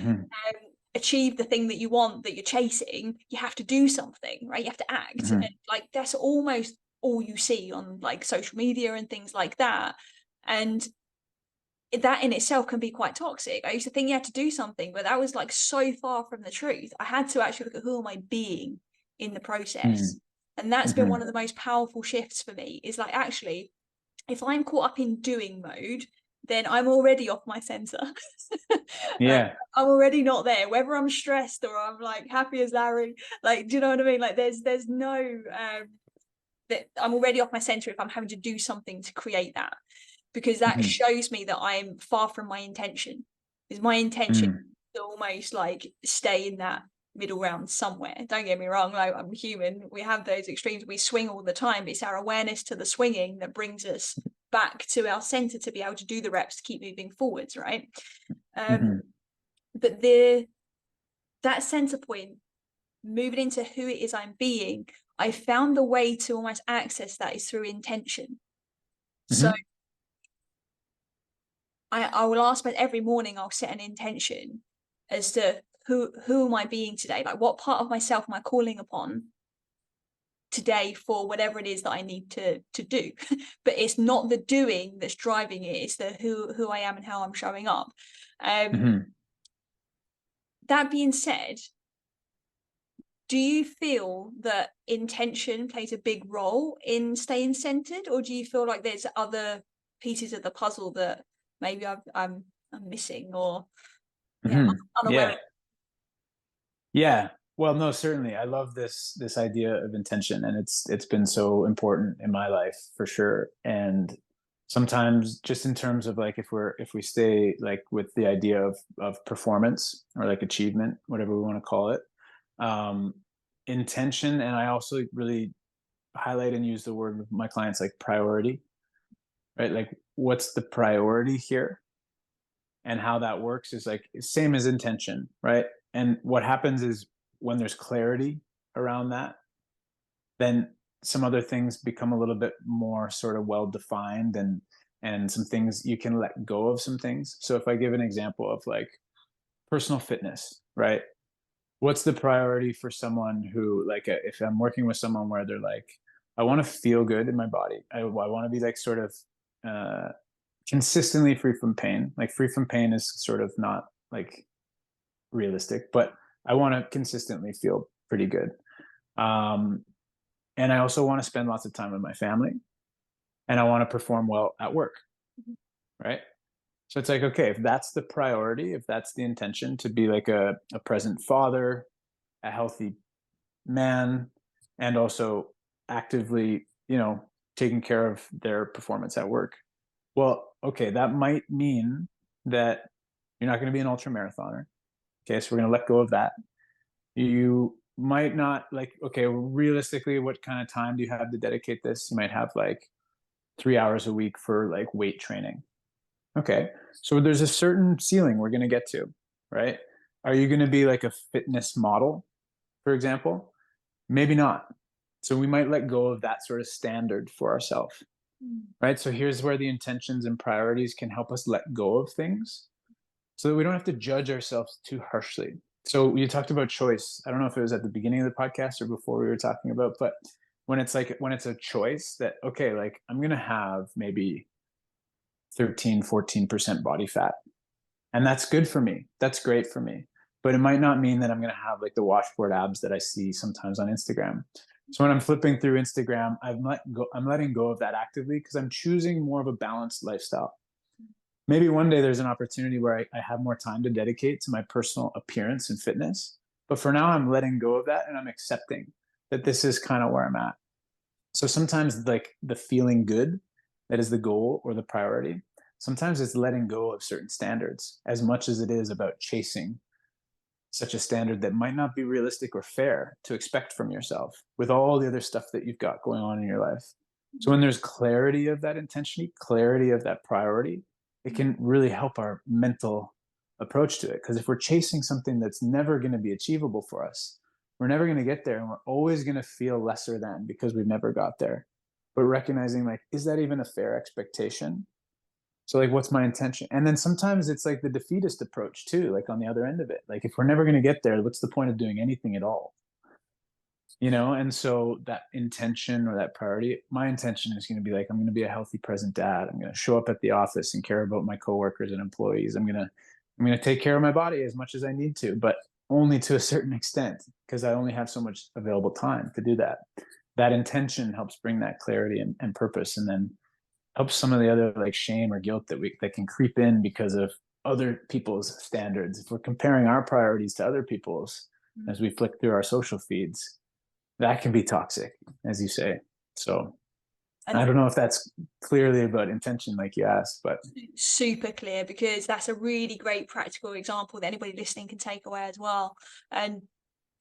achieve the thing that you want, that you're chasing. You have to do something, right? You have to act. And like that's almost all you see on like social media and things like that. And that in itself can be quite toxic. I used to think you had to do something, but that was like so far from the truth. I had to actually look at who am I being in the process. And that's been one of the most powerful shifts for me, is like, actually, if I'm caught up in doing mode, then I'm already off my center. Yeah. I'm already not there, whether I'm stressed or I'm like happy as Larry. Like, do you know what I mean? Like there's no that I'm already off my center if I'm having to do something to create that, because that shows me that I'm far from my intention. Is my intention to almost like stay in that middle ground somewhere? Don't get me wrong, like I'm human, we have those extremes, we swing all the time. It's our awareness to the swinging that brings us back to our center to be able to do the reps to keep moving forwards, right? But that center point, moving into who it is I'm being, I found the way to almost access that is through intention. So I will ask, but every morning I'll set an intention as to who am I being today? Like what part of myself am I calling upon today for whatever it is that I need to do? But it's not the doing that's driving it, it's the who I am and how I'm showing up. That being said, do you feel that intention plays a big role in staying centered, or do you feel like there's other pieces of the puzzle that maybe I'm missing, or unaware? Yeah. Well, no, certainly. I love this idea of intention, and it's been so important in my life for sure. And sometimes just in terms of like if we stay like with the idea of performance or like achievement, whatever we want to call it, um, intention, and I also really highlight and use the word with my clients like priority, right? Like what's the priority here? And how that works is like same as intention, right? And what happens is when there's clarity around that, then some other things become a little bit more sort of well defined, and some things you can let go of some things. So if I give an example of like personal fitness, right? What's the priority for someone who like if I'm working with someone where they're like, I want to feel good in my body. I want to be like sort of consistently free from pain. Like free from pain is sort of not like realistic, but I want to consistently feel pretty good. And I also want to spend lots of time with my family, and I want to perform well at work. Right. So it's like, okay, if that's the priority, if that's the intention to be like a present father, a healthy man, and also actively, taking care of their performance at work. Well, okay, that might mean that you're not going to be an ultra marathoner. Okay, so we're going to let go of that. You might not like, okay, realistically, what kind of time do you have to dedicate this? You might have like 3 hours a week for like weight training. Okay, so there's a certain ceiling we're going to get to, right? Are you going to be like a fitness model, for example? Maybe not. So we might let go of that sort of standard for ourselves, right? So here's where the intentions and priorities can help us let go of things so that we don't have to judge ourselves too harshly. So you talked about choice. I don't know if it was at the beginning of the podcast or before we were talking about, but when it's a choice that, okay, like I'm going to have maybe 13-14% body fat, and that's good for me. That's great for me. But it might not mean that I'm going to have like the washboard abs that I see sometimes on Instagram. So when I'm flipping through Instagram, I'm letting go of that actively because I'm choosing more of a balanced lifestyle. Maybe one day there's an opportunity where I have more time to dedicate to my personal appearance and fitness. But for now, I'm letting go of that, and I'm accepting that this is kind of where I'm at. So sometimes like the feeling good, that is the goal or the priority. Sometimes it's letting go of certain standards as much as it is about chasing such a standard that might not be realistic or fair to expect from yourself with all the other stuff that you've got going on in your life. So when there's clarity of that intention, clarity of that priority, it can really help our mental approach to it. Because if we're chasing something that's never going to be achievable for us, we're never going to get there, and we're always going to feel lesser than because we've never got there. But recognizing like, is that even a fair expectation? So like, what's my intention? And then sometimes it's like the defeatist approach too, like on the other end of it. Like if we're never going to get there, what's the point of doing anything at all? And so that intention or that priority, my intention is going to be like, I'm going to be a healthy present dad. I'm going to show up at the office and care about my coworkers and employees. I'm going to take care of my body as much as I need to, but only to a certain extent, because I only have so much available time to do that. That intention helps bring that clarity and purpose, and then helps some of the other like shame or guilt that can creep in because of other people's standards. If we're comparing our priorities to other people's as we flick through our social feeds, that can be toxic, as you say. So I don't know if that's clearly about intention like you asked, but super clear, because that's a really great practical example that anybody listening can take away as well. And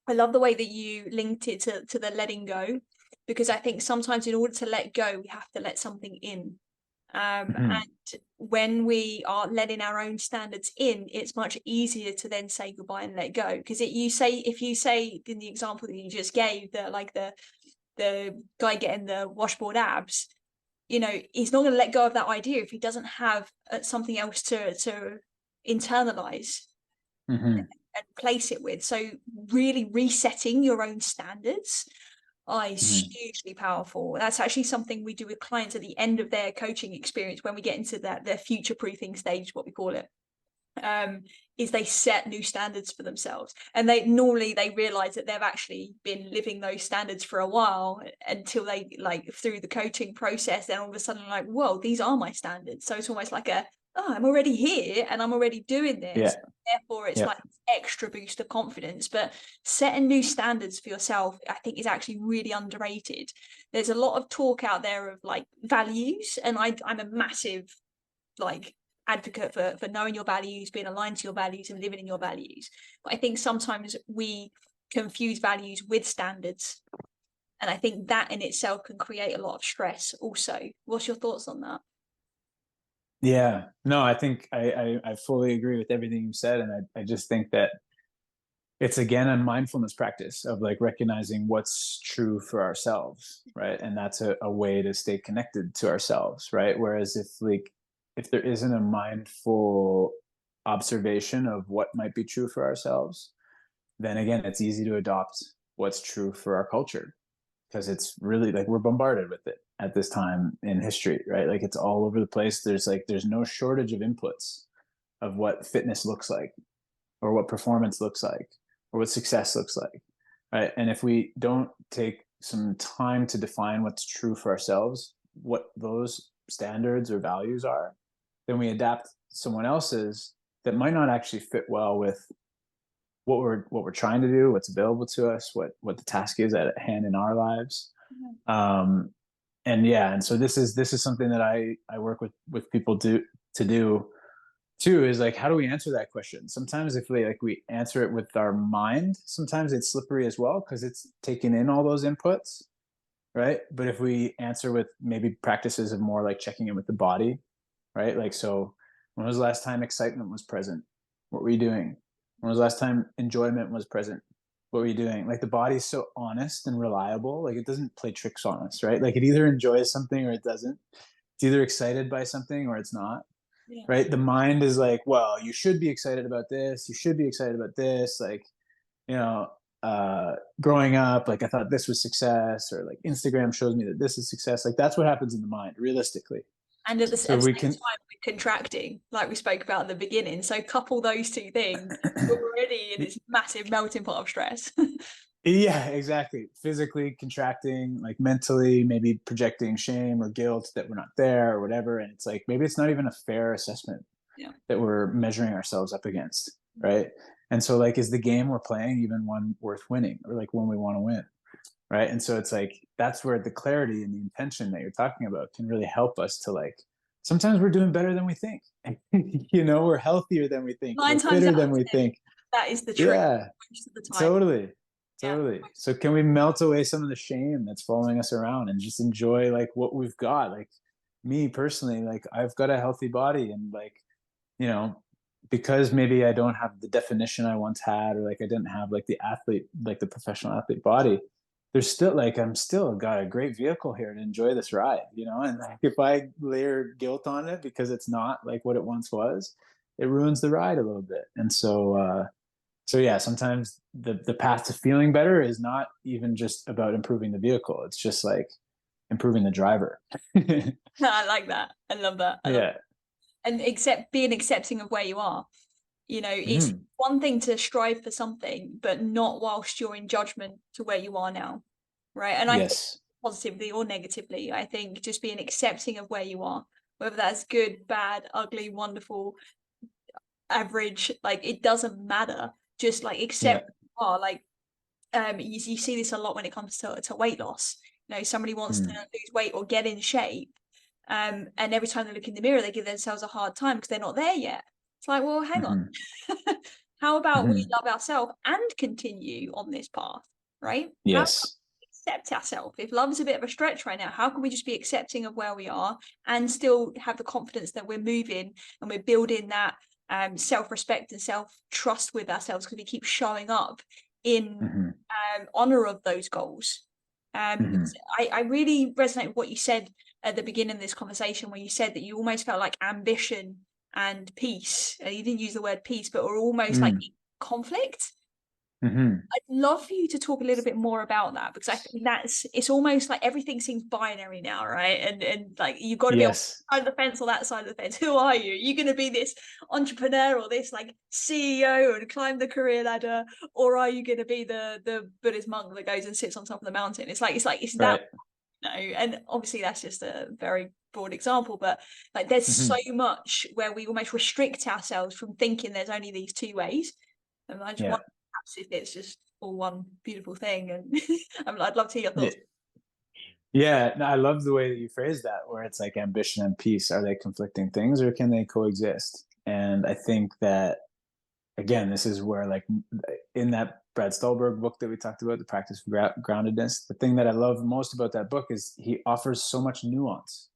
I love the way that you linked it to the letting go, because I think sometimes in order to let go, we have to let something in. And when we are letting our own standards in, it's much easier to then say goodbye and let go. Because if you say in the example that you just gave, that like the guy getting the washboard abs, he's not going to let go of that idea if he doesn't have something else to internalize and place it with. So really resetting your own standards is hugely powerful. That's actually something we do with clients at the end of their coaching experience when we get into their future proofing stage, what we call it. Is they set new standards for themselves, and they realize that they've actually been living those standards for a while, until they like through the coaching process, then all of a sudden like, whoa, these are my standards. So it's almost like I'm already here and I'm already doing this. Therefore it's like extra boost of confidence. But setting new standards for yourself, I think, is actually really underrated. There's a lot of talk out there of like values, and I'm a massive like advocate for knowing your values, being aligned to your values, and living in your values. But I think sometimes we confuse values with standards, and I think that in itself can create a lot of stress also. What's your thoughts on that? Yeah, no, I think I fully agree with everything you said. And I just think that it's again a mindfulness practice of like recognizing what's true for ourselves, right? And that's a way to stay connected to ourselves, right? Whereas if there isn't a mindful observation of what might be true for ourselves, then again, it's easy to adopt what's true for our culture, because it's really like we're bombarded with it at this time in history, right? Like it's all over the place. There's no shortage of inputs of what fitness looks like, or what performance looks like, or what success looks like, right? And if we don't take some time to define what's true for ourselves, what those standards or values are, then we adapt someone else's that might not actually fit well with what we're trying to do, what's available to us, what the task is at hand in our lives. And so this is something that I work with people to do too, is like, how do we answer that question? Sometimes if we answer it with our mind, sometimes it's slippery as well, because it's taking in all those inputs, right? But if we answer with maybe practices of more like checking in with the body, right? Like, so when was the last time excitement was present? What were you doing? When was the last time enjoyment was present? What were you doing? Like the body's so honest and reliable. Like it doesn't play tricks on us, right? Like it either enjoys something or it doesn't. It's either excited by something or it's not. Yeah. Right? The mind is like, well, you should be excited about this. You should be excited about this. Like, growing up, like I thought this was success, or like Instagram shows me that this is success. Like that's what happens in the mind, realistically. And at the same time, we're contracting, like we spoke about at the beginning. So couple those two things, we're already in this massive melting pot of stress. Yeah, exactly. Physically contracting, like mentally, maybe projecting shame or guilt that we're not there or whatever. And it's like, maybe it's not even a fair assessment that we're measuring ourselves up against, right? And so like, is the game we're playing even one worth winning, or like one we want to win? Right. And so it's like, that's where the clarity and the intention that you're talking about can really help us to like, sometimes we're doing better than we think. We're healthier than we think. We're fitter than we think. That is the truth. Yeah, totally. So can we melt away some of the shame that's following us around and just enjoy like what we've got? Like me personally, like I've got a healthy body, and like, because maybe I don't have the definition I once had, or like I didn't have like the professional athlete body, there's still like, I'm still got a great vehicle here to enjoy this ride, and like if I layer guilt on it because it's not like what it once was, it ruins the ride a little bit. And so yeah, sometimes the path to feeling better is not even just about improving the vehicle. It's just like improving the driver. I like that. I love that. And being accepting of where you are. It's one thing to strive for something, but not whilst you're in judgment to where you are now, right? And I think positively or negatively, I think just being accepting of where you are, whether that's good, bad, ugly, wonderful, average, like it doesn't matter. Just like accept who you are. Like you see this a lot when it comes to weight loss. Somebody wants to lose weight or get in shape, and every time they look in the mirror, they give themselves a hard time because they're not there yet. It's like, well, hang on. How about we love ourselves and continue on this path, right? Yes. Accept ourselves. If love is a bit of a stretch right now, how can we just be accepting of where we are and still have the confidence that we're moving and we're building that self-respect and self-trust with ourselves, because we keep showing up in honor of those goals. I really resonate with what you said at the beginning of this conversation, where you said that you almost felt like ambition and peace, you didn't use the word peace, but we're almost like conflict. I'd love for you to talk a little bit more about that, because I think it's almost like everything seems binary now, right? And like you've got to be on this side of the fence or that side of the fence. Who are you? You're going to be this entrepreneur or this like CEO and climb the career ladder, or are you going to be the Buddhist monk that goes and sits on top of the mountain? It's that. And obviously that's just a very broad example, but like there's so much where we almost restrict ourselves from thinking there's only these two ways. And I just Yeah. wonder perhaps if it's just all one beautiful thing. And I'd love to hear your thoughts. Yeah, no, I love the way that you phrase that, where it's like ambition and peace. Are they conflicting things, or can they coexist? And I think that, again, this is where, like, in that Brad Stulberg book that we talked about, The Practice of Groundedness, the thing that I love most about that book is he offers so much nuance,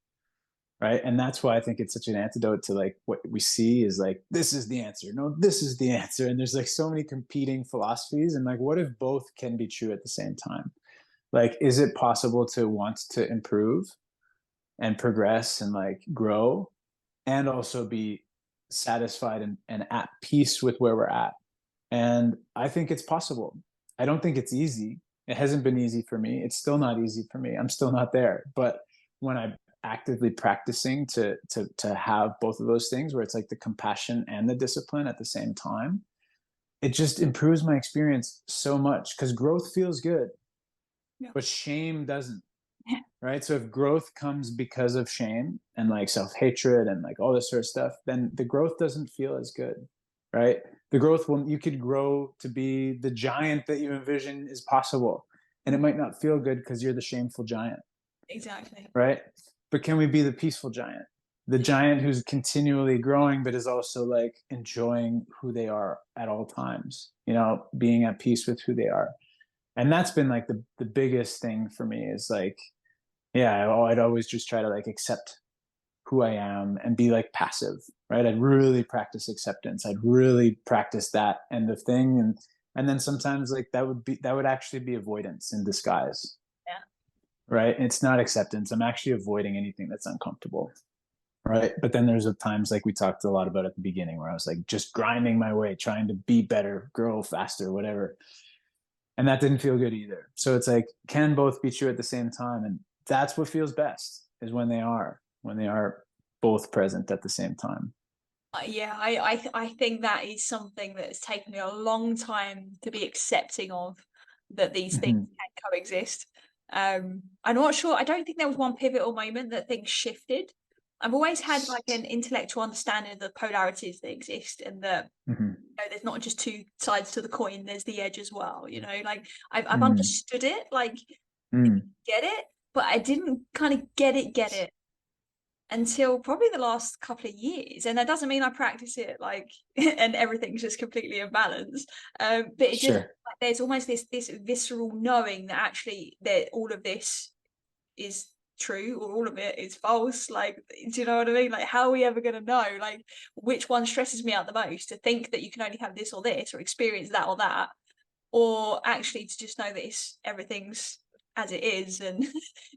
right? And that's why I think it's such an antidote to, like, what we see is like, this is the answer, no, this is the answer, and there's like so many competing philosophies, and like, what if both can be true at the same time? Like, is it possible to want to improve and progress and like grow, and also be satisfied and at peace with where we're at? And I think it's possible. I don't think it's easy. It hasn't been easy for me. It's still not easy for me. I'm still not there. But when I'm actively practicing to have both of those things, where it's like the compassion and the discipline at the same time, it just improves my experience so much, because growth feels good. Yeah. But shame doesn't. Yeah. Right? So if growth comes because of shame and like self-hatred and like all this sort of stuff, then the growth doesn't feel as good. Right? The growth will, you could grow to be the giant that you envision is possible, and it might not feel good because you're the shameful giant. Exactly. Right? But can we be the peaceful giant? The giant who's continually growing, but is also like enjoying who they are at all times, you know, being at peace with who they are. And that's been like the biggest thing for me, is like, yeah, I'd always just try to like accept who I am and be like passive, right? I'd really practice acceptance. I'd really practice that end of thing. And then sometimes like that would actually be avoidance in disguise. Yeah. Right? It's not acceptance. I'm actually avoiding anything that's uncomfortable. Right? But then there's times, like we talked a lot about at the beginning, where I was like just grinding my way, trying to be better, grow faster, whatever. And that didn't feel good either. So it's like, can both be true at the same time? And that's what feels best, is when they are both present at the same time. Yeah, I think that is something that has taken me a long time to be accepting of, that these things can coexist. I'm not sure. I don't think there was one pivotal moment that things shifted. I've always had like an intellectual understanding of the polarities that exist, and that you know, there's not just two sides to the coin, there's the edge as well, you know, like I've understood it, like get it, but I didn't kind of get it until probably the last couple of years. And that doesn't mean I practice it like and everything's just completely imbalanced, but it just like, there's almost this visceral knowing that actually that all of this is true, or all of it is false. Like, do you know what I mean? Like, how are we ever going to know like which one stresses me out the most, to think that you can only have this or this, or experience that or that, or actually to just know that everything's as it is, and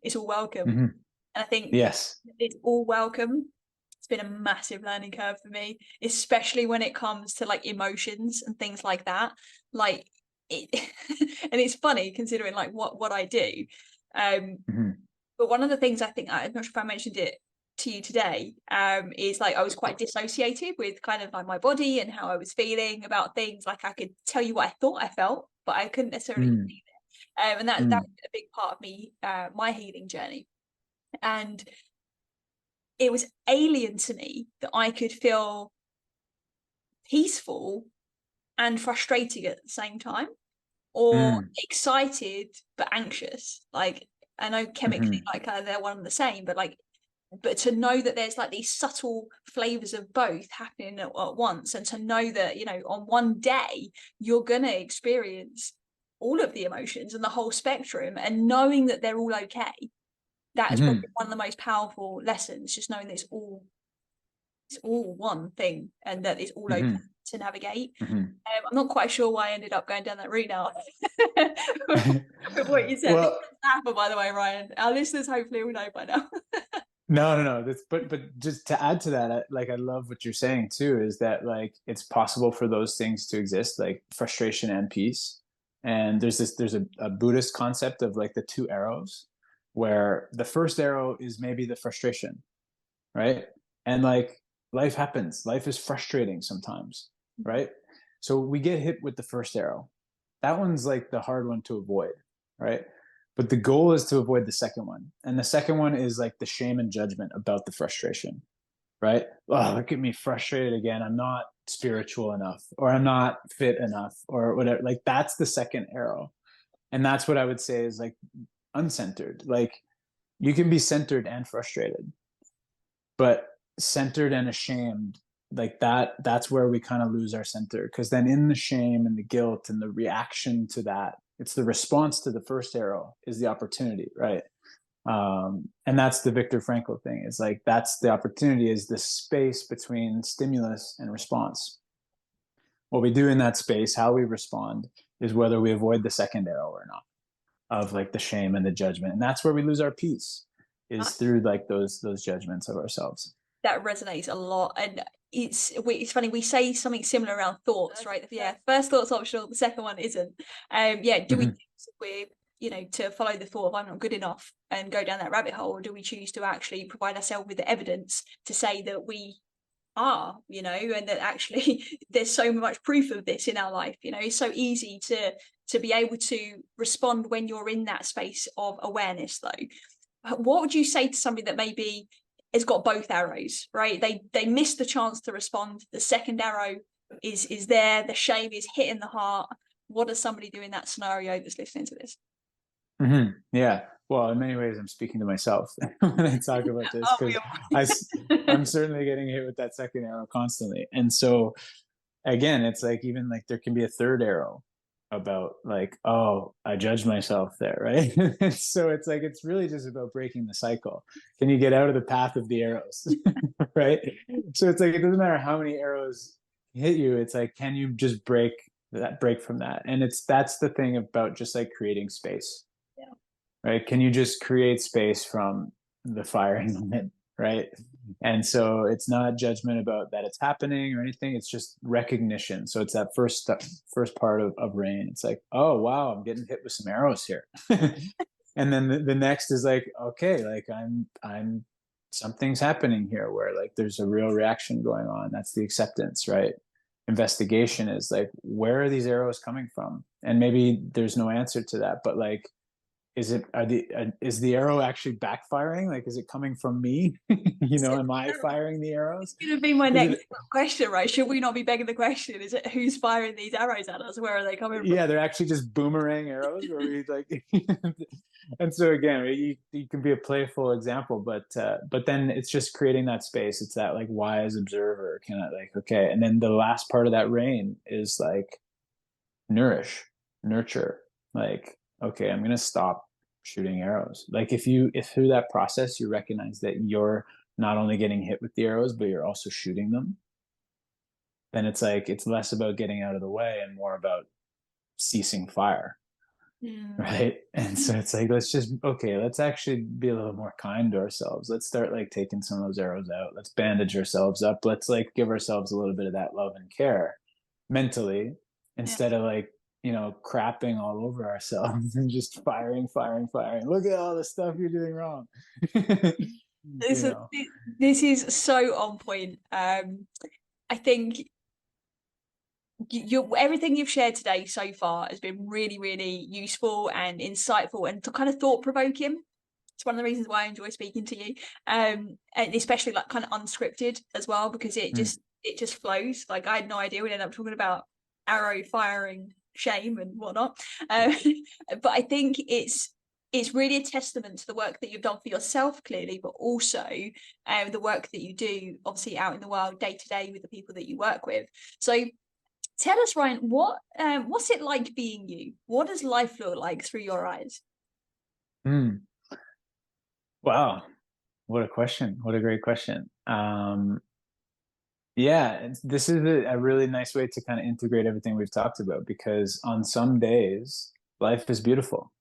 it's all welcome. And I think yes, it's all welcome. It's been a massive learning curve for me, especially when it comes to like emotions and things like that. Like it, and it's funny considering like what I do. But one of the things I think, I'm not sure if I mentioned it to you today, is like I was quite dissociated with kind of like my body and how I was feeling about things. Like I could tell you what I thought I felt, but I couldn't necessarily feel it. And that's a big part of me, my healing journey. And it was alien to me that I could feel peaceful and frustrated at the same time, or excited but anxious. Like, I know chemically like they're one and the same, but to know that there's like these subtle flavors of both happening at once, and to know that, you know, on one day you're gonna experience all of the emotions and the whole spectrum, and knowing that they're all okay, that is probably one of the most powerful lessons, just knowing that it's all one thing, and that it's all okay to navigate. I'm not quite sure why I ended up going down that route now. With what you said. Well, by the way, Ryan, our listeners hopefully will know by now. No. But just to add to that, I love what you're saying too, is that like it's possible for those things to exist, like frustration and peace. And there's a Buddhist concept of like the two arrows, where the first arrow is maybe the frustration, right? And like life happens, life is frustrating sometimes, right? So we get hit with the first arrow. That one's like the hard one to avoid, right? But the goal is to avoid the second one. And the second one is like the shame and judgment about the frustration, right? Oh, look at me frustrated again. I'm not spiritual enough, or I'm not fit enough, or whatever. Like that's the second arrow. And that's what I would say is like uncentered. Like you can be centered and frustrated, but centered and ashamed, like that's where we kind of lose our center. Because then in the shame and the guilt and the reaction to that, it's the response to the first arrow is the opportunity, right? And that's the Viktor Frankl thing. It's like that's the opportunity, is the space between stimulus and response. What we do in that space, how we respond, is whether we avoid the second arrow or not, of like the shame and the judgment. And that's where we lose our peace, is through like those judgments of ourselves. That resonates a lot. And it's funny, we say something similar around thoughts, right? Yeah, first thought's optional, the second one isn't. Yeah, do we we're to follow the thought of I'm not good enough and go down that rabbit hole, or do we choose to actually provide ourselves with the evidence to say that we are, and that actually there's so much proof of this in our life? It's so easy to be able to respond when you're in that space of awareness, though. What would you say to somebody that maybe has got both arrows, right? They miss the chance to respond. The second arrow is there. The shame is hitting the heart. What does somebody do in that scenario that's listening to this? Yeah. Well, in many ways, I'm speaking to myself when I talk about this, because I'm certainly getting hit with that second arrow constantly. And so, again, it's like even like there can be a third arrow about like, oh, I judge myself there, right? So it's like it's really just about breaking the cycle. Can you get out of the path of the arrows, right? So it's like it doesn't matter how many arrows hit you. It's like, can you just break from that? And that's the thing about just like creating space. Right? Can you just create space from the firing moment, right? And so it's not judgment about that it's happening or anything. It's just recognition. So it's that first part of rain. It's like, oh wow, I'm getting hit with some arrows here. And then the next is like, okay, like I'm something's happening here where like there's a real reaction going on. That's the acceptance, right? Investigation is like, where are these arrows coming from? And maybe there's no answer to that, but like, is the arrow actually backfiring? Like, is it coming from me? Am I firing the arrows? It's going to be my next question, right? Should we not be begging the question? Is it who's firing these arrows at us? Where are they coming from? Yeah, they're actually just boomerang arrows where we like, and so again, you can be a playful example, but then it's just creating that space. It's that like wise observer kind of like, okay. And then the last part of that rain is like nurture, like, okay, I'm going to stop shooting arrows. Like if through that process you recognize that you're not only getting hit with the arrows, but you're also shooting them, then it's like it's less about getting out of the way and more about ceasing fire. Right? And so it's like, let's actually be a little more kind to ourselves. Let's start like taking some of those arrows out. Let's bandage ourselves up. Let's like give ourselves a little bit of that love and care mentally, instead of like crapping all over ourselves and just firing. Look at all the stuff you're doing wrong. This is so on point. I think everything you've shared today so far has been really, really useful and insightful and kind of thought-provoking. It's one of the reasons why I enjoy speaking to you, and especially like kind of unscripted as well, because it just flows. Like I had no idea we'd end up talking about arrow firing, shame and whatnot, but I think it's really a testament to the work that you've done for yourself, clearly, but also the work that you do obviously out in the world day to day with the people that you work with. So tell us, Ryan, what's it like being you? What does life look like through your eyes? Wow, what a question. What a great question. Yeah, this is a really nice way to kind of integrate everything we've talked about, because on some days, life is beautiful.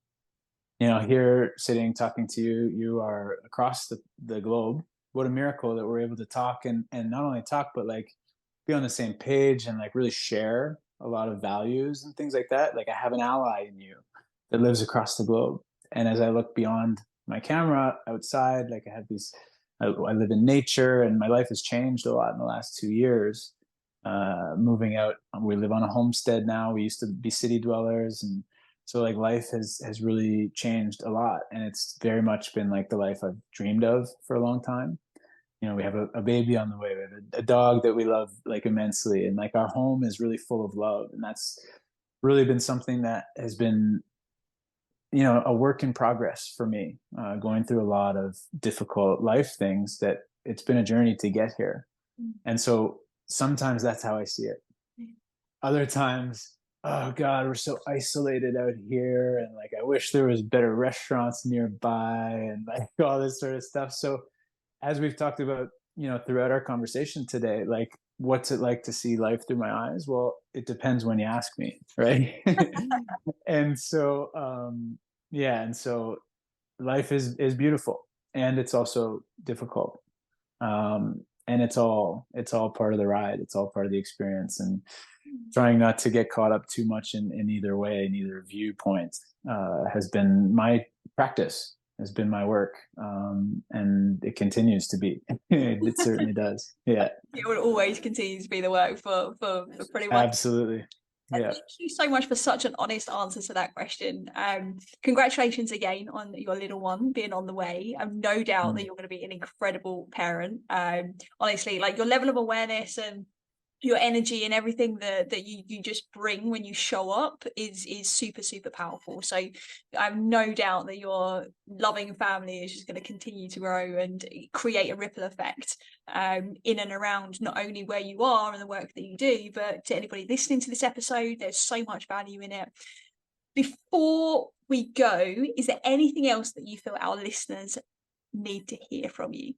Here sitting, talking to you, you are across the globe. What a miracle that we're able to talk and not only talk, but like be on the same page and like really share a lot of values and things like that. Like I have an ally in you that lives across the globe. And as I look beyond my camera outside, like I live in nature, and my life has changed a lot in the last 2 years. Moving out, we live on a homestead now. We used to be city dwellers, and so like life has really changed a lot. And it's very much been like the life I've dreamed of for a long time. we have a baby on the way. We have a dog that we love like immensely, and like our home is really full of love, and that's really been something that has been, a work in progress for me, going through a lot of difficult life things. That it's been a journey to get here, and so sometimes that's how I see it. Other times, oh God, we're so isolated out here, and like I wish there was better restaurants nearby, and like all this sort of stuff. So as we've talked about, throughout our conversation today, like what's it like to see life through my eyes? Well, it depends when you ask me, right? And so and so life is beautiful, and it's also difficult. And it's all part of the ride. It's all part of the experience, and trying not to get caught up too much in either way, in either viewpoint, has been my practice, has been my work, and it continues to be. It certainly does. Yeah, It will always continue to be the work for pretty much. absolutely. Yeah. Thank you so much for such an honest answer to that question. Congratulations again on your little one being on the way. I've no doubt that you're going to be an incredible parent. Honestly, like your level of awareness and your energy and everything that you just bring when you show up is super, super powerful. So I have no doubt that your loving family is just going to continue to grow and create a ripple effect in and around not only where you are and the work that you do, but to anybody listening to this episode. There's so much value in it. Before we go, is there anything else that you feel our listeners need to hear from you?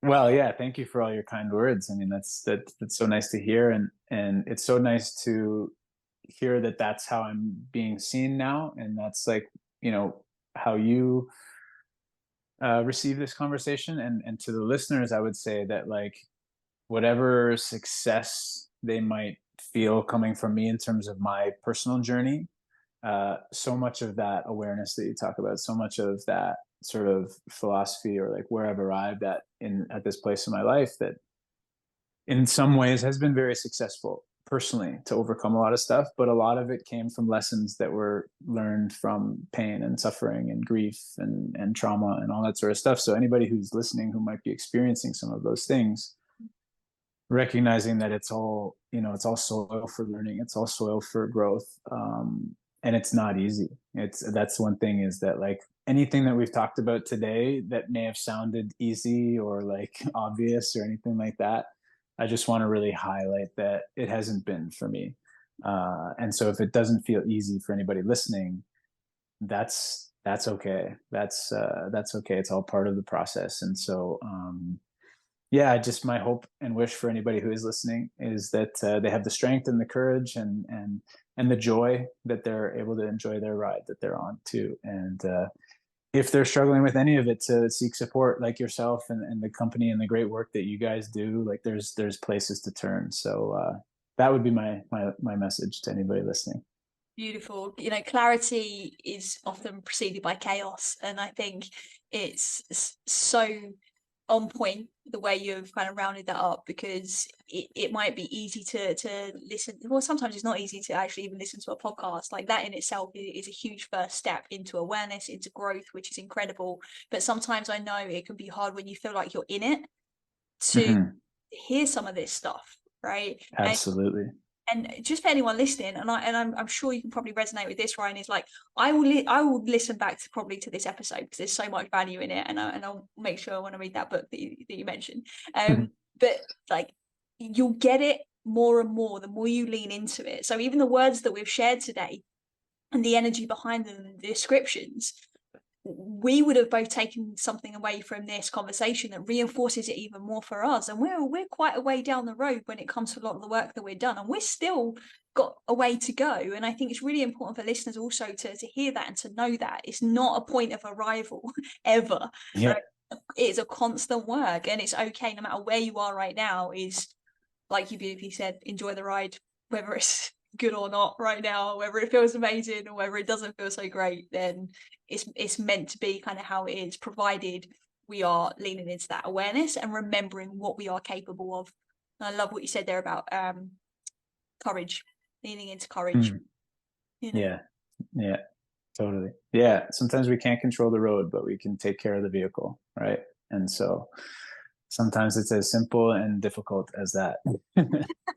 Well, yeah, thank you for all your kind words. I mean, that's so nice to hear, and it's so nice to hear that that's how I'm being seen now, and that's like, how you receive this conversation. And to the listeners, I would say that like whatever success they might feel coming from me in terms of my personal journey, so much of that awareness that you talk about, so much of that sort of philosophy, or like where I've arrived at this place in my life, that in some ways has been very successful personally to overcome a lot of stuff, but a lot of it came from lessons that were learned from pain and suffering and grief and trauma and all that sort of stuff. So anybody who's listening who might be experiencing some of those things, recognizing that it's all, it's all soil for learning, it's all soil for growth, and it's not easy. That's one thing, is that like anything that we've talked about today that may have sounded easy or like obvious or anything like that, I just want to really highlight that it hasn't been for me. And so if it doesn't feel easy for anybody listening, that's okay. That's okay. It's all part of the process. And so, just my hope and wish for anybody who is listening is that they have the strength and the courage and the joy that they're able to enjoy their ride that they're on too. And if they're struggling with any of it, to seek support like yourself and the company and the great work that you guys do. Like there's places to turn. So that would be my message to anybody listening. Beautiful. Clarity is often preceded by chaos, and I think it's so on point the way you've kind of rounded that up, because it might be easy to listen. Well, sometimes it's not easy to actually even listen to a podcast. Like that in itself is a huge first step into awareness, into growth, which is incredible. But sometimes I know it can be hard when you feel like you're in it to hear some of this stuff, right? Absolutely. And just for anyone listening, and I'm sure you can probably resonate with this, Ryan, is like I will listen back to this episode because there's so much value in it, and I'll make sure I want to read that book that you mentioned. But like you'll get it more and more the more you lean into it. So even the words that we've shared today and the energy behind them, the descriptions, we would have both taken something away from this conversation that reinforces it even more for us. And we're quite a way down the road when it comes to a lot of the work that we've done, and we're still got a way to go. And I think it's really important for listeners also to hear that and to know that it's not a point of arrival ever. Yeah. Right? It is a constant work, and it's okay no matter where you are right now. Is like you beautifully said, enjoy the ride, whether it's good or not right now, whether it feels amazing or whether it doesn't feel so great. Then it's meant to be kind of how it is, provided we are leaning into that awareness and remembering what we are capable of. And I love what you said there about courage, leaning into courage. Yeah Totally. Yeah. Sometimes we can't control the road, but we can take care of the vehicle, right? And so sometimes it's as simple and difficult as that.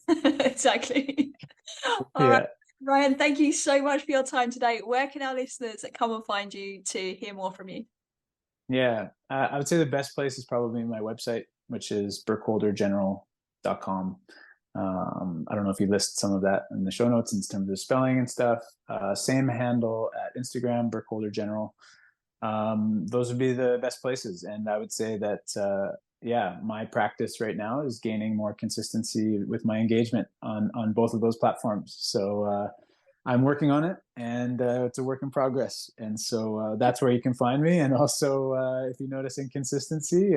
Exactly. All right, Yeah. Ryan, thank you so much for your time today. Where can our listeners come and find you to hear more from you? Yeah. I would say the best place is probably my website, which is burkholdergeneral.com. I don't know if you list some of that in the show notes in terms of spelling and stuff. Same handle at Instagram, Burkholder General. Those would be the best places. And I would say that, yeah, my practice right now is gaining more consistency with my engagement on both of those platforms. So I'm working on it, and it's a work in progress. And so that's where you can find me. And also, if you notice inconsistency,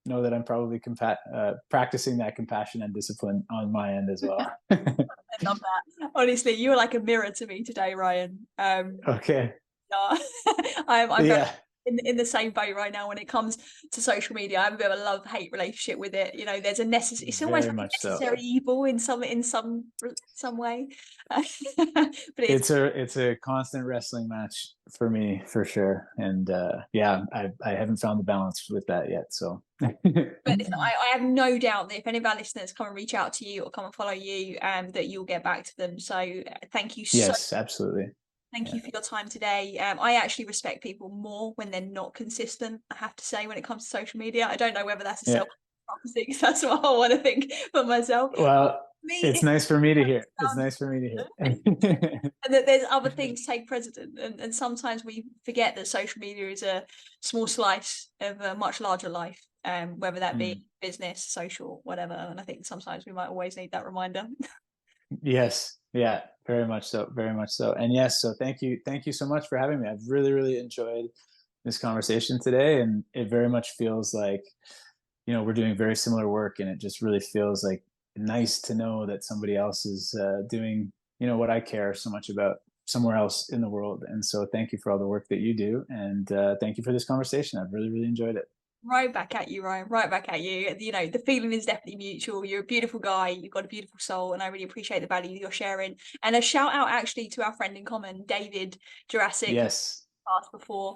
know that I'm probably practicing that compassion and discipline on my end as well. I love that. Honestly, you were like a mirror to me today, Ryan. Okay. Yeah. I'm very Yeah. in the same boat right now when it comes to social media. I have a bit of a love-hate relationship with it. You know, there's a necessary, it's almost Very like a much so. necessary evil in some way. But It's a constant wrestling match for me, for sure. And yeah, I haven't found the balance with that yet. So but I have no doubt that if any of our listeners come and reach out to you or come and follow you, that you'll get back to them. So thank you so yes, absolutely. Thank you for your time today. I actually respect people more when they're not consistent, I have to say, when it comes to social media. I don't know whether that's a Yeah. self-prophecy, because that's what I want to think for myself. Well, Me, it's nice for me to hear. It's nice for me to hear. and that there's other things take precedent. And sometimes we forget that social media is a small slice of a much larger life, whether that be business, social, whatever. And I think sometimes we might always need that reminder. Yes. Yeah, very much so. Very much so. And yes, so thank you. Thank you so much for having me. I've really, really enjoyed this conversation today. And it very much feels like, we're doing very similar work, and it just really feels like nice to know that somebody else is doing, what I care so much about somewhere else in the world. And so thank you for all the work that you do. And thank you for this conversation. I've really, really enjoyed it. Right back at you, Ryan. Right back at you. You know, the feeling is definitely mutual. You're a beautiful guy. You've got a beautiful soul, and I really appreciate the value you're sharing. And a shout out actually to our friend in common, David Jurassic. Yes. Podcast before.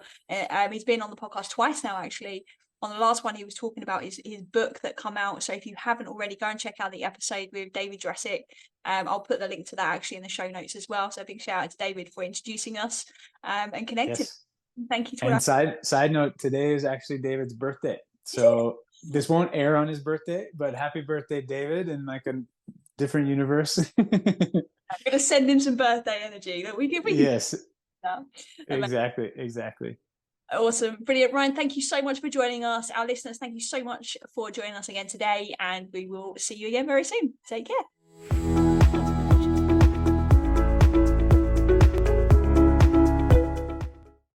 He's been on the podcast twice now, actually. On the last one, he was talking about his book that come out. So if you haven't already, go and check out the episode with David Jurassic. I'll put the link to that actually in the show notes as well. So a big shout out to David for introducing us and connecting. Yes. Thank you to And side note, today is actually David's birthday. So this won't air on his birthday, but happy birthday, David, in like a different universe. I'm gonna send him some birthday energy that we can. Yes. Yeah. Exactly. Awesome. Brilliant. Ryan, thank you so much for joining us. Our listeners, thank you so much for joining us again today, and we will see you again very soon. Take care.